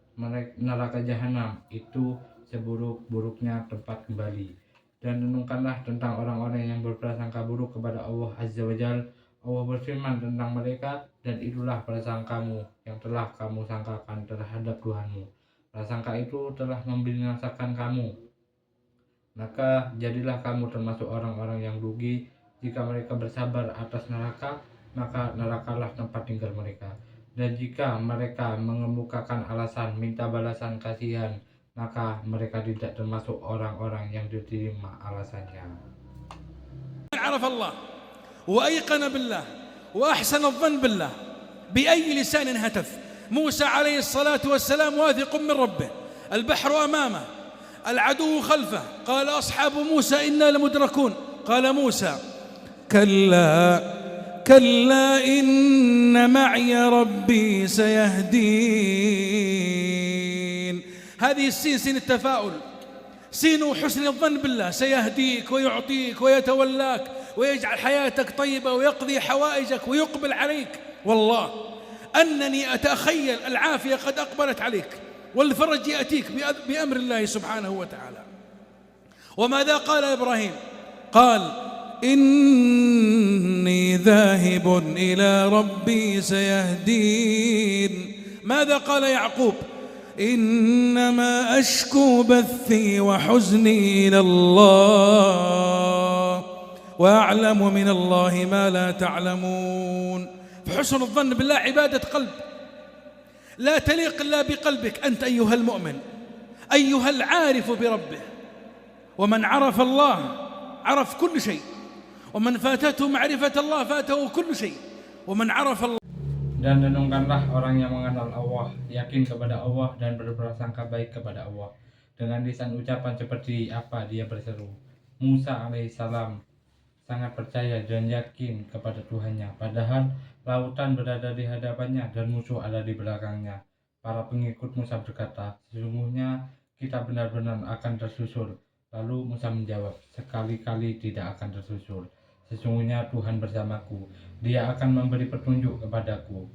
neraka jahanam itu seburuk-buruknya tempat kembali. Dan renungkanlah tentang orang-orang yang berprasangka buruk kepada Allah Azza wa Jalla. Allah berfirman tentang mereka, dan itulah prasangkamu yang telah kamu sangkakan terhadap Tuhanmu. Prasangka itu telah membinasakan kamu. Maka jadilah kamu termasuk orang-orang yang rugi. Jika mereka bersabar atas neraka, maka nerakalah tempat tinggal mereka. Dan jika mereka mengemukakan alasan minta balasan kasihan, maka mereka tidak termasuk orang-orang yang diterima alasannya. عرف الله وأيقن بالله وأحسن الظن بالله بأي لسان هتف. موسى عليه الصلاة والسلام واثق من ربه، البحر أمامه، العدو خلفه، قال أصحاب موسى إنا لمدركون. قال موسى كلا كلا إن معي ربي سيهدين. هذه السين سين التفاؤل، سين حسن الظن بالله، سيهديك ويعطيك ويتولاك ويجعل حياتك طيبة ويقضي حوائجك ويقبل عليك. والله أنني أتخيل العافية قد أقبلت عليك والفرج يأتيك بأمر الله سبحانه وتعالى. وماذا قال إبراهيم؟ قال إني ذاهب إلى ربي سيهدين. ماذا قال يعقوب؟ إنما أشكو بثي وحزني إلى الله وأعلم من الله ما لا تعلمون. فحسن الظن بالله عبادة قلب لا تليق إلا بقلبك أنت أيها المؤمن، أيها العارف بربه. ومن عرف الله عرف كل شيء، ومن فاتته معرفة الله فاته كل شيء. ومن عرف الله. Dan renungkanlah orang yang mengenal Allah, yakin kepada Allah, dan berprasangka baik kepada Allah, dengan lisan ucapan seperti apa dia berseru. Musa alaihissalam sangat percaya dan yakin kepada Tuhannya, padahal lautan berada di hadapannya dan musuh ada di belakangnya. Para pengikut Musa berkata, sesungguhnya kita benar-benar akan tersusul. Lalu Musa menjawab, sekali-kali tidak akan tersusul. Sesungguhnya Tuhan bersamaku, Dia akan memberi petunjuk kepadaku.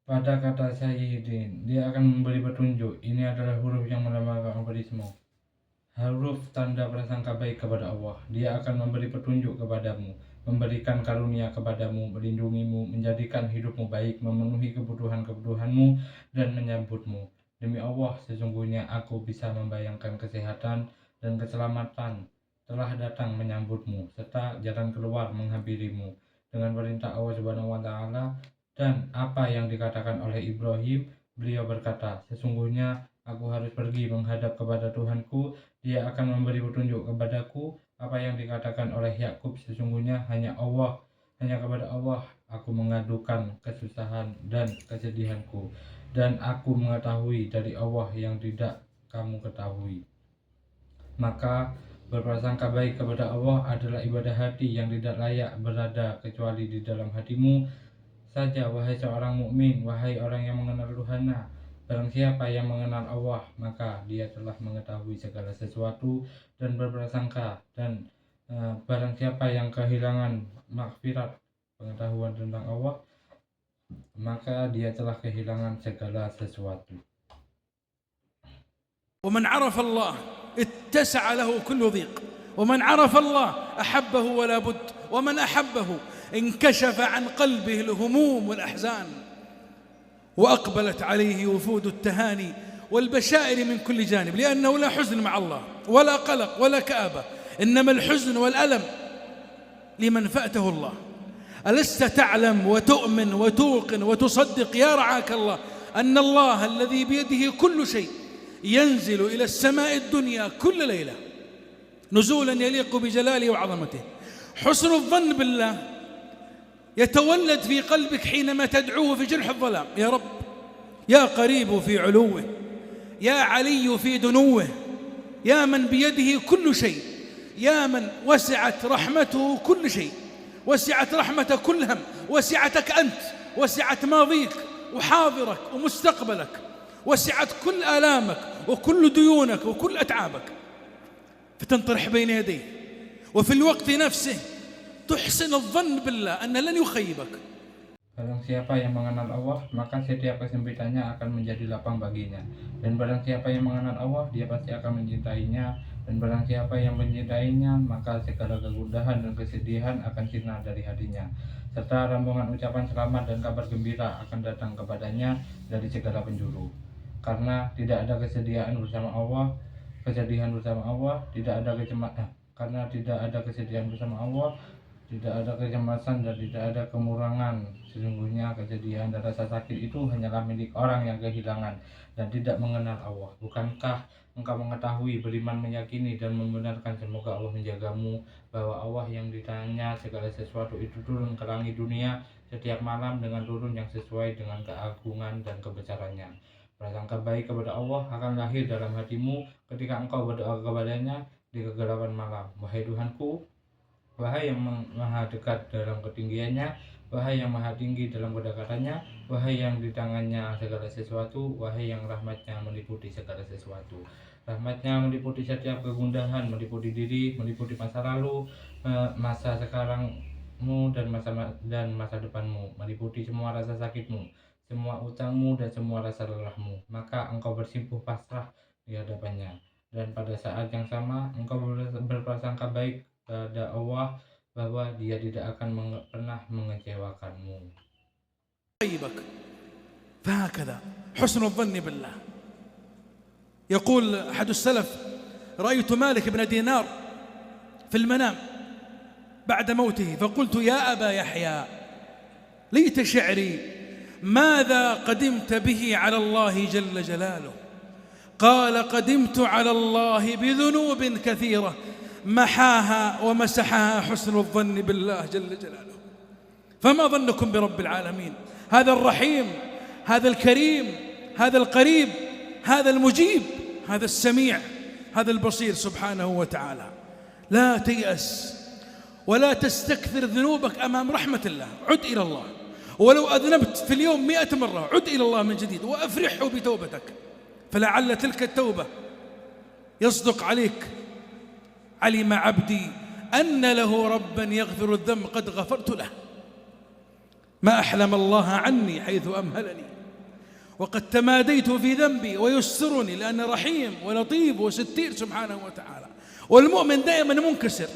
Pada kata Sayyidin, Dia akan memberi petunjuk. Ini adalah huruf yang melambangkan abadisme. Huruf tanda prasangka baik kepada Allah. Dia akan memberi petunjuk kepadamu, memberikan karunia kepadamu, melindungimu, menjadikan hidupmu baik, memenuhi kebutuhan-kebutuhanmu, dan menyambutmu. Demi Allah, sesungguhnya aku bisa membayangkan kesehatan dan keselamatan telah datang menyambutmu, serta jalan keluar menghampirimu dengan perintah Allah Subhanahu wa Ta'ala. Dan apa yang dikatakan oleh Ibrahim, beliau berkata, sesungguhnya aku harus pergi menghadap kepada Tuhanku, Dia akan memberi petunjuk kepadaku. Apa yang dikatakan oleh Yakub, sesungguhnya hanya kepada Allah aku mengadukan kesusahan dan kesedihanku, dan aku mengetahui dari Allah yang tidak kamu ketahui. Maka berprasangka baik kepada Allah adalah ibadah hati yang tidak layak berada kecuali di dalam hatimu saja, wahai seorang mukmin, wahai orang yang mengenal Tuhannya. Barang siapa yang mengenal Allah, maka dia telah mengetahui segala sesuatu dan berprasangka. Dan barang siapa yang kehilangan maghfirat, pengetahuan tentang Allah, maka dia telah kehilangan segala sesuatu. ومن عرف الله اتسع له كل ضيق، ومن عرف الله أحبه ولا بد، ومن أحبه انكشف عن قلبه الهموم والأحزان، وأقبلت عليه وفود التهاني والبشائر من كل جانب، لأنه لا حزن مع الله ولا قلق ولا كآبة، إنما الحزن والألم لمن فاته الله. ألست تعلم وتؤمن وتوقن وتصدق يا رعاك الله أن الله الذي بيده كل شيء ينزل إلى السماء الدنيا كل ليلة نزولا يليق بجلاله وعظمته. حسن الظن بالله يتولد في قلبك حينما تدعوه في جنح الظلام: يا رب، يا قريب في علوه، يا علي في دنوه، يا من بيده كل شيء، يا من وسعت رحمته كل شيء، وسعت رحمة كل هم، وسعتك أنت، وسعت ماضيك وحاضرك ومستقبلك، وسعت كل آلامك وكل ديونك وكل أتعابك، فتنطرح بين يديه وفي الوقت نفسه تحسن الظن بالله أن لن يخيبك. Barang siapa yang mengenal Allah, maka setiap kesempitannya akan menjadi lapang baginya. Dan barang siapa yang mengenal Allah, dia pasti akan mencintainya. Dan barang siapa yang mencintainya, maka segala kegundahan dan kesedihan akan sirna dari hatinya. Serta rombongan ucapan selamat dan kabar gembira akan datang kepadanya dari segala penjuru. Karena tidak ada kesedihan bersama Allah, karena tidak ada kesedihan bersama Allah, tidak ada kecemasan dan tidak ada kemurangan. Sesungguhnya kesedihan dan rasa sakit itu hanyalah milik orang yang kehilangan dan tidak mengenal Allah. Bukankah engkau mengetahui, beriman, meyakini dan membenarkan semoga Allah menjagamu, bahwa Allah yang ditanya segala sesuatu itu turun ke langit dunia setiap malam dengan turun yang sesuai dengan keagungan dan kebesarannya. Prasangka baik kepada Allah akan lahir dalam hatimu ketika engkau berdoa kepadanya di kegelapan malam. Wahai Tuhanku, wahai yang maha dekat dalam ketinggiannya, wahai yang maha tinggi dalam kedekatannya, wahai yang di tangannya segala sesuatu, wahai yang rahmatnya meliputi segala sesuatu. Rahmatnya meliputi setiap kegundahan, meliputi diri, meliputi masa lalu, masa sekarangmu dan masa depanmu, meliputi semua rasa sakitmu, semua utangmu dan semua rasa lelahmu. Maka engkau bersimpuh pasrah di hadapannya, dan pada saat yang sama engkau berprasangka baik pada Allah bahwa Dia tidak akan pernah mengecewakanmu. فهكذا حسن الظن بالله. يقول أحد السلف: رأيت مالك بن دينار في المنام بعد موته فقلت: يا أبا يحيى، ليت شعري ماذا قدمت به على الله جل جلاله؟ قال: قدمت على الله بذنوب كثيرة محاها ومسحها حسن الظن بالله جل جلاله. فما ظنكم برب العالمين، هذا الرحيم، هذا الكريم، هذا القريب، هذا المجيب، هذا السميع، هذا البصير سبحانه وتعالى. لا تيأس ولا تستكثر ذنوبك أمام رحمة الله، عد إلى الله، ولو أذنبت في اليوم 100 مرة عد إلى الله من جديد وأفرحه بتوبتك، فلعل تلك التوبة يصدق عليك: علم عبدي أن له ربا يغفر الذنب قد غفرت له، ما أحلم الله عني حيث أمهلني، وقد تماديت في ذنبي ويسترني لأنه رحيم ولطيف وستير سبحانه وتعالى. والمؤمن دائما منكسر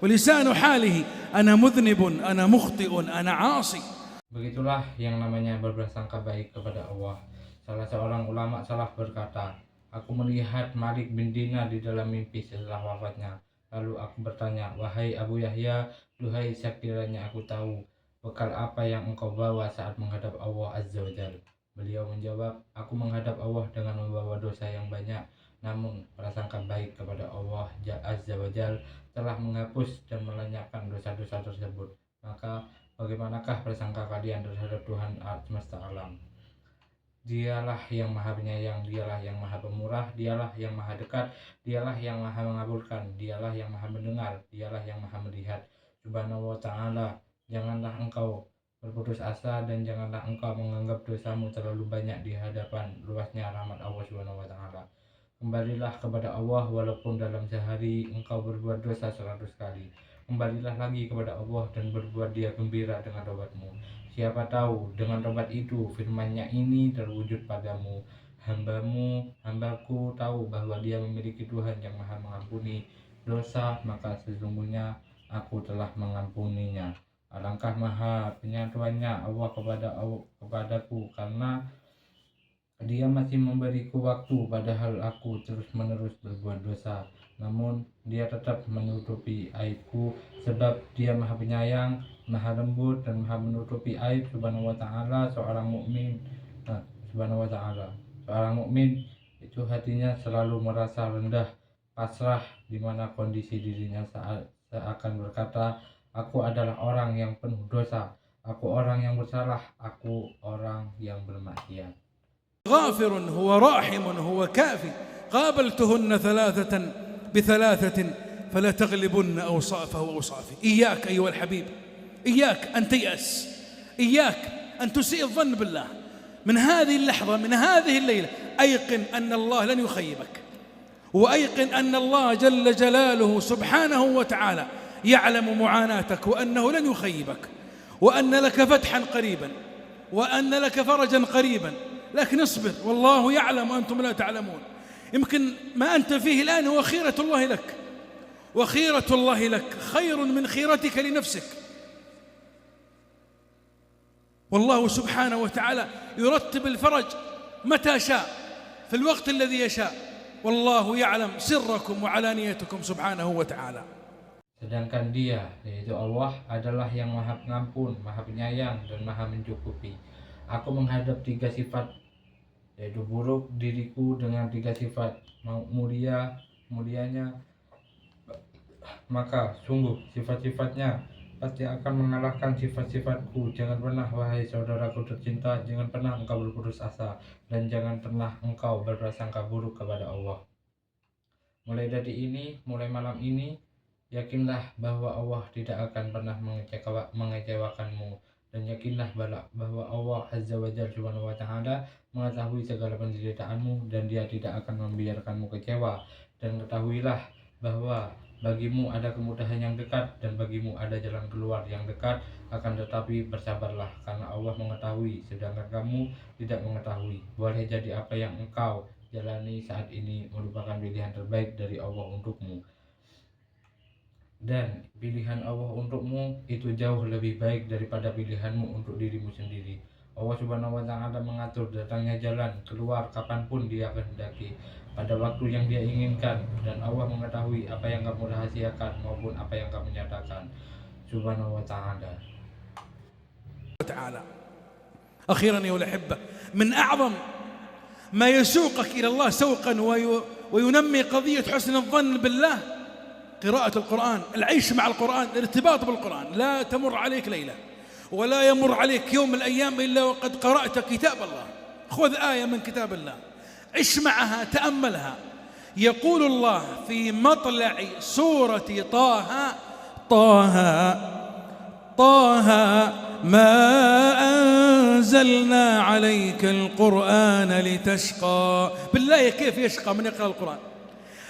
ولسان حاله: أنا مذنب، أنا مخطئ، أنا عاصي. Begitulah yang namanya berprasangka baik kepada Allah. Salah seorang ulama salaf berkata, aku melihat Malik bin Dinar di dalam mimpi setelah wafatnya. Lalu aku bertanya, wahai Abu Yahya, duhai sekiranya aku tahu, bekal apa yang engkau bawa saat menghadap Allah Azza wa Jalla? Beliau menjawab, aku menghadap Allah dengan membawa dosa yang banyak, namun prasangka baik kepada Allah Azza wa Jalla telah menghapus dan melenyapkan dosa-dosa tersebut. Maka bagaimanakah prasangka kalian terhadap Tuhan semesta alam? Dialah yang maha penyayang, dialah yang maha pemurah, dialah yang maha dekat, dialah yang maha mengabulkan, dialah yang maha mendengar, dialah yang maha melihat. Subhanahu wa ta'ala, janganlah engkau berputus asa dan janganlah engkau menganggap dosamu terlalu banyak di hadapan luasnya rahmat Allah Subhanahu wa ta'ala. Kembalilah kepada Allah walaupun dalam sehari engkau berbuat dosa 100 kali. Kembalilah lagi kepada Allah dan berbuat Dia gembira dengan tobatmu. Siapa tahu dengan tobat itu firman-Nya ini terwujud padamu. Hambaku tahu bahwa dia memiliki Tuhan yang maha mengampuni dosa, maka sesungguhnya aku telah mengampuninya. Alangkah maha penyatuannya Allah kepadaku, karena Dia masih memberiku waktu padahal aku terus-menerus berbuat dosa. Namun dia tetap menutupi aibku sebab dia maha penyayang, maha lembut dan maha menutupi aib subhanahu wa ta'ala seorang mukmin. Subhanahu wa ta'ala. Seorang mukmin itu hatinya selalu merasa rendah, pasrah, di mana kondisi dirinya saat seakan berkata, aku adalah orang yang penuh dosa, aku orang yang bersalah, aku orang yang bermaksiat. غافر هو راحم هو كافي قابلتهن ثلاثة بثلاثة فلا تغلبن أوصافه وأوصافي. إياك أيها الحبيب، إياك أن تيأس، إياك أن تسيء الظن بالله. من هذه اللحظة، من هذه الليلة، أيقن أن الله لن يخيبك، وأيقن أن الله جل جلاله سبحانه وتعالى يعلم معاناتك وأنه لن يخيبك، وأن لك فتحا قريبا، وأن لك فرجا قريبا. لكن اصبر، والله يعلم وأنتم لا تعلمون. يمكن ما أنت فيه الآن هو خيرة الله لك، وخيرة الله لك خير من خيرتك لنفسك. والله سبحانه وتعالى يرتب الفرج متى شاء في الوقت الذي يشاء، والله يعلم سركم وعلانيتكم سبحانه وتعالى. Sedangkan Dia, yaitu Allah, adalah yang maha pengampun, maha penyayang, dan maha mencukupi. Aku menghadap 3 sifat, yaitu buruk diriku dengan 3 sifat mulianya, maka sungguh sifat-sifatnya pasti akan mengalahkan sifat-sifatku. Jangan pernah, wahai saudaraku tercinta, jangan pernah engkau berputus asa, dan jangan pernah engkau berprasangka buruk kepada Allah. Mulai malam ini, yakinlah bahwa Allah tidak akan pernah mengecewakanmu, dan yakinlah bahwa Allah Azza wa Jalla Subhanahu wa ta'ala mengetahui segala penderitaanmu, dan Dia tidak akan membiarkanmu kecewa. Dan ketahuilah bahwa bagimu ada kemudahan yang dekat, dan bagimu ada jalan keluar yang dekat. Akan tetapi bersabarlah, karena Allah mengetahui sedangkan kamu tidak mengetahui. Boleh jadi apa yang engkau jalani saat ini merupakan pilihan terbaik dari Allah untukmu, dan pilihan Allah untukmu itu jauh lebih baik daripada pilihanmu untuk dirimu sendiri. Allah Subhanahu wa ta'ala mengatur datangnya jalan keluar kapanpun Dia kehendaki, pada waktu yang Dia inginkan, dan Allah mengetahui apa yang kamu rahasiakan maupun apa yang kamu nyatakan. Subhanahu wa ta'ala. أخيرا يا الأحبة، من أعظم ما يسوقك إلى الله سوقا وينمي قضية حسن الظن بالله قراءة القرآن، العيش مع القرآن، الارتباط بالقرآن. لا تمر عليك ليلة ولا يمر عليك يوم من الأيام إلا وقد قرأت كتاب الله. خذ آية من كتاب الله، عش معها، تأملها. يقول الله في مطلع سورة طه: طه ما أنزلنا عليك القرآن لتشقى. بالله كيف يشقى من يقرأ القرآن؟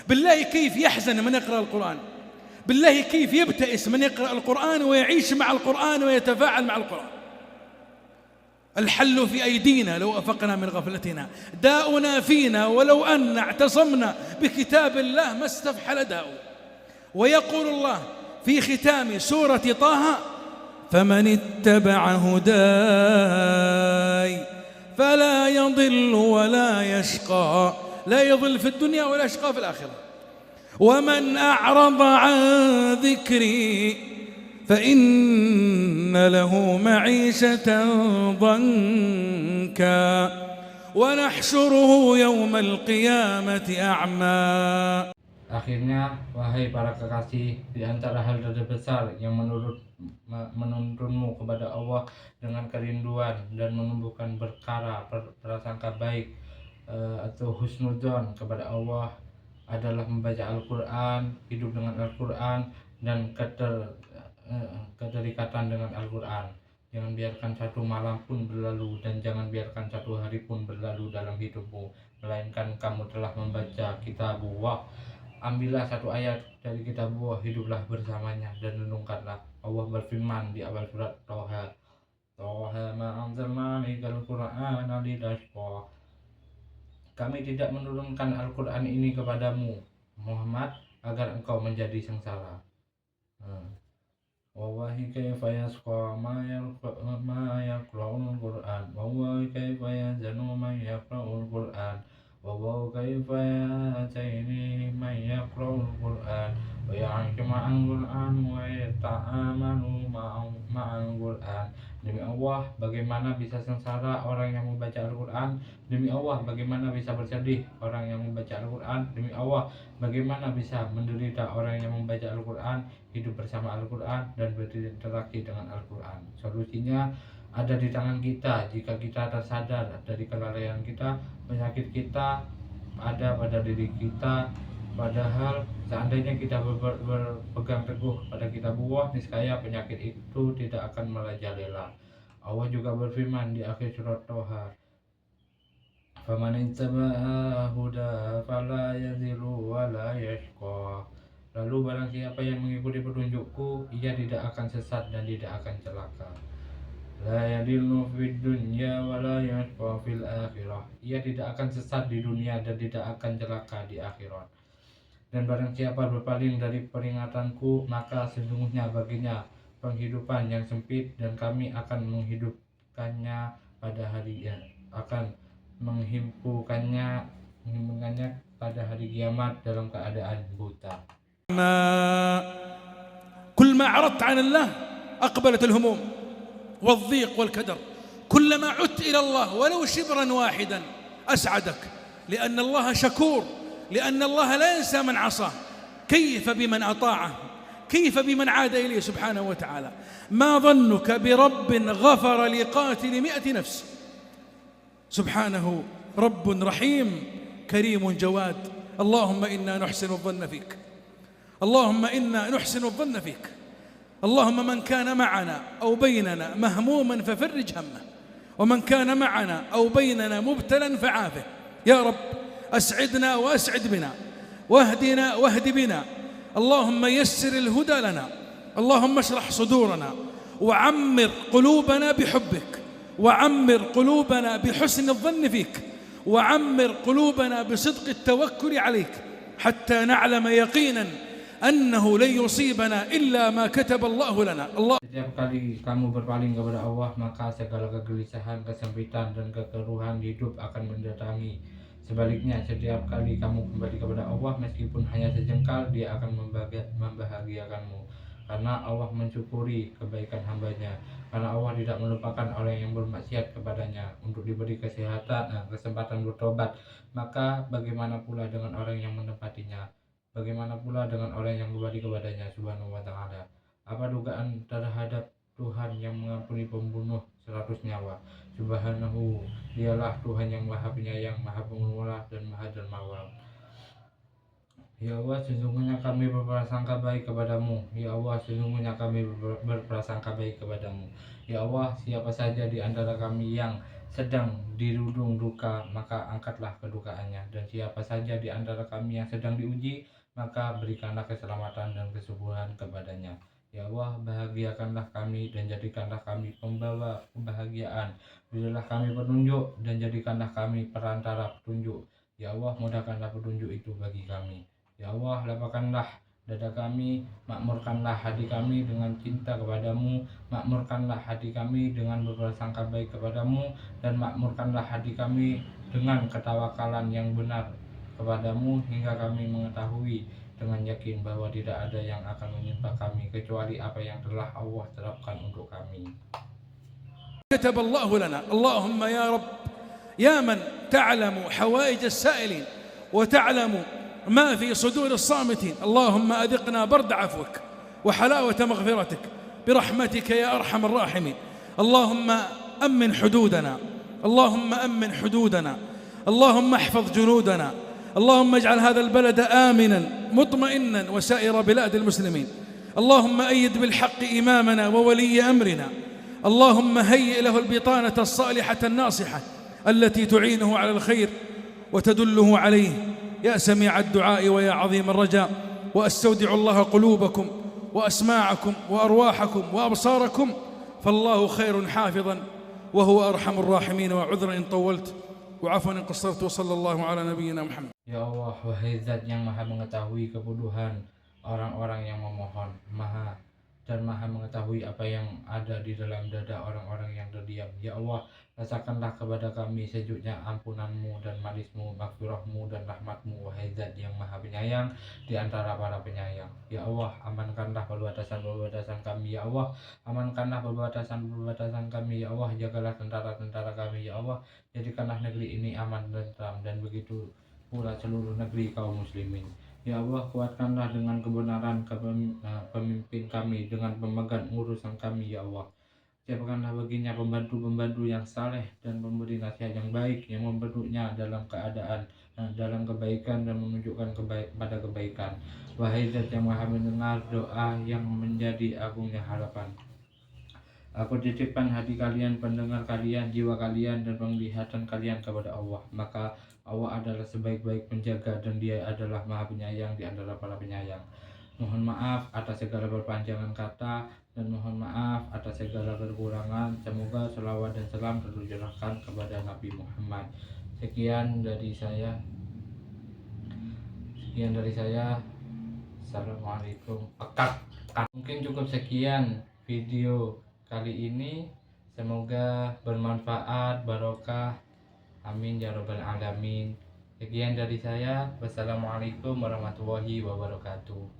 بالله كيف يحزن من يقرأ القرآن؟ بالله كيف يبتئس من يقرأ القرآن ويعيش مع القرآن ويتفاعل مع القرآن؟ الحل في أيدينا لو أفقنا من غفلتنا، داؤنا فينا ولو أن اعتصمنا بكتاب الله ما استفحل داؤه. ويقول الله في ختام سورة طه: فمن اتبع هداي فلا يضل ولا يشقى. لا يضل في الدنيا ولا يشقى في الآخرة. ومن أعرض عن ذكري فإن له معيشة ضنكا ونحشره يوم القيامة أعمى. Akhirnya, wahai para kekasih, di antara hal terbesar yang menuntunmu kepada Allah dengan kerinduan dan menumbuhkan prasangka baik atau husnudzon kepada Allah adalah membaca Al-Quran, hidup dengan Al-Quran, dan keterikatan dengan Al-Quran. Jangan biarkan satu malam pun berlalu, dan jangan biarkan satu hari pun berlalu dalam hidupmu, melainkan kamu telah membaca kitabullah. Ambillah satu ayat dari kitabullah, hiduplah bersamanya, dan renungkanlah. Allah berfirman di awal surat Toha: ma anzalna alaikal Qur'ana litashqa. Kami tidak menurunkan Al-Quran ini kepadamu, Muhammad, agar engkau menjadi sengsara. Wallahi kaifa yasqa ma yaqra'ul Qur'an, wallahi kaifa yazanu ma yaqra'ul wa yata'amanu ma'al Qur'an. Demi Allah, bagaimana bisa sengsara orang yang membaca Al-Quran? Demi Allah, bagaimana bisa bersedih orang yang membaca Al-Quran? Demi Allah, bagaimana bisa menderita orang yang membaca Al-Quran, hidup bersama Al-Quran, dan berinteraksi dengan Al-Quran? Solusinya ada di tangan kita. Jika kita tersadar dari kelalaian kita, penyakit kita ada pada diri kita. Padahal seandainya kita berpegang teguh pada kitab Allah, niscaya penyakit itu tidak akan merajalela. Allah juga berfirman di akhir surat Toha, "Faman ittaba'a huda fala yadhillu wa la yashqa." Lalu barang siapa yang mengikuti petunjukku, ia tidak akan sesat dan tidak akan celaka. La yadillu fid dunya wa la yashqa fil akhirah. Ia tidak akan sesat di dunia dan tidak akan celaka di akhirat. Dan barang siapa berpaling dari peringatanku, maka sesungguhnya baginya penghidupan yang sempit, dan kami akan menghidupkannya pada hari akan menghimpunkannya pada hari kiamat dalam keadaan buta. كل ما عرضت عن الله أقبلت الهموم والضيق والكدر. كلما عدت إلى الله ولو شبرا واحدا أسعدك، لأن الله شكور، لأن الله لا ينسى من عصاه. كيف بمن أطاعه؟ كيف بمن عاد إليه سبحانه وتعالى؟ ما ظنك برب غفر لقاتل 100 نفس؟ سبحانه رب رحيم كريم جواد. اللهم إنا نحسن الظن فيك، اللهم إنا نحسن الظن فيك. اللهم من كان معنا أو بيننا مهموما ففرج همه، ومن كان معنا أو بيننا مبتلا فعافه. يا رب أسعدنا وأسعد بنا، واهدنا واهد بنا. اللهم يسر الهدى لنا، اللهم اشرح صدورنا، وعمر قلوبنا بحبك، وعمر قلوبنا بحسن الظن فيك، وعمر قلوبنا بصدق التوكل عليك، حتى نعلم يقينا أنه لن يصيبنا إلا ما كتب الله لنا. Setiap kali kamu berpaling kepada Allah, maka segala kegelisahan, kesempitan, dan kekeruhan hidup akan mendatangi. Sebaliknya, setiap kali kamu kembali kepada Allah, meskipun hanya sejengkal, Dia akan membahagiakanmu. Karena Allah mensyukuri kebaikan hambanya. Karena Allah tidak melupakan orang yang bermaksiat kepadanya untuk diberi kesempatan bertobat. Maka bagaimana pula dengan orang yang menepatinya? Bagaimana pula dengan orang yang kembali kepadanya Subhanahu wa ta'ala? Apa dugaan terhadap Tuhan yang mengampuni pembunuh 100 nyawa? Subhanahu, Dialah Tuhan yang Maha Penyayang, Maha Pemurah, dan Maha Dermawan. Ya Allah, sesungguhnya kami berprasangka baik kepadamu. Ya Allah, sesungguhnya kami berprasangka baik kepadamu. Ya Allah, siapa saja di antara kami yang sedang dirundung duka, maka angkatlah kedukaannya. Dan siapa saja di antara kami yang sedang diuji, maka berikanlah keselamatan dan kesubuhan kepadanya. Ya Allah, bahagiakanlah kami dan jadikanlah kami pembawa kebahagiaan. Berilah kami petunjuk dan jadikanlah kami perantara petunjuk. Ya Allah, mudahkanlah petunjuk itu bagi kami. Ya Allah, lapangkanlah dada kami, makmurkanlah hati kami dengan cinta kepadamu, makmurkanlah hati kami dengan berprasangka baik kepadamu, dan makmurkanlah hati kami dengan ketawakalan yang benar kepadamu, hingga kami mengetahui dengan yakin bahwa tidak ada yang akan menimpa kami kecuali apa yang telah Allah tetapkan untuk kami. كتب الله لنا. اللهم يا رب يا من تعلم حوائج السائلين وتعلم ما في صدور الصامتين، اللهم أذقنا برد عفوك وحلاوة مغفرتك برحمتك يا أرحم الراحمين. اللهم أمن حدودنا، اللهم أمن حدودنا، اللهم احفظ جنودنا، اللهم اجعل هذا البلد آمنا مطمئنا وسائر بلاد المسلمين. اللهم أيد بالحق إمامنا وولي أمرنا، اللهم هيئ له البطانة الصالحة الناصحة التي تعينه على الخير وتدله عليه. يا سميع الدعاء ويا عظيم الرجاء، وأستودع الله قلوبكم وأسماعكم وأرواحكم وأبصاركم، فالله خير حافظا وهو أرحم الراحمين. وعذرا إن طولت وعفوا إن قصرت، وصلى الله على نبينا محمد. Ya Allah, wahai Zat yang Maha mengetahui kebodohan orang-orang yang memohon, Maha dan Maha mengetahui apa yang ada di dalam dada orang-orang yang terdiam. Ya Allah, rasakanlah kepada kami sejuknya ampunanmu dan manismu, maghfirahmu dan rahmatmu, wahai Zat yang Maha Penyayang di antara para penyayang. Ya Allah, amankanlah perbatasan-perbatasan kami. Ya Allah, amankanlah perbatasan-perbatasan kami. Ya Allah, jagalah tentara-tentara kami. Ya Allah, jadikanlah negeri ini aman dan tentram, dan begitu pula seluruh negeri kaum muslimin. Ya Allah, kuatkanlah dengan kebenaran pemimpin kami, dengan pemegang urusan kami. Ya Allah, siapkanlah baginya pembantu-pembantu yang saleh dan pemberi nasihat yang baik, yang membentuknya dalam keadaan dalam kebaikan dan menunjukkan pada kebaikan. Wahai Zat yang Maha mendengar doa yang menjadi agungnya harapan, aku titipkan hati kalian, pendengar kalian, jiwa kalian, dan penglihatan kalian kepada Allah. Maka Allah adalah sebaik-baik penjaga, dan Dia adalah Maha Penyayang di antara para penyayang. Mohon maaf atas segala perpanjangan kata, dan mohon maaf atas segala kekurangan. Semoga selawat dan salam tercurahkan kepada Nabi Muhammad. Sekian dari saya. Assalamualaikum. Mungkin cukup sekian video kali ini. Semoga bermanfaat, barokah. Amin ya rabbal alamin. Sekian dari saya. Wassalamualaikum warahmatullahi wabarakatuh.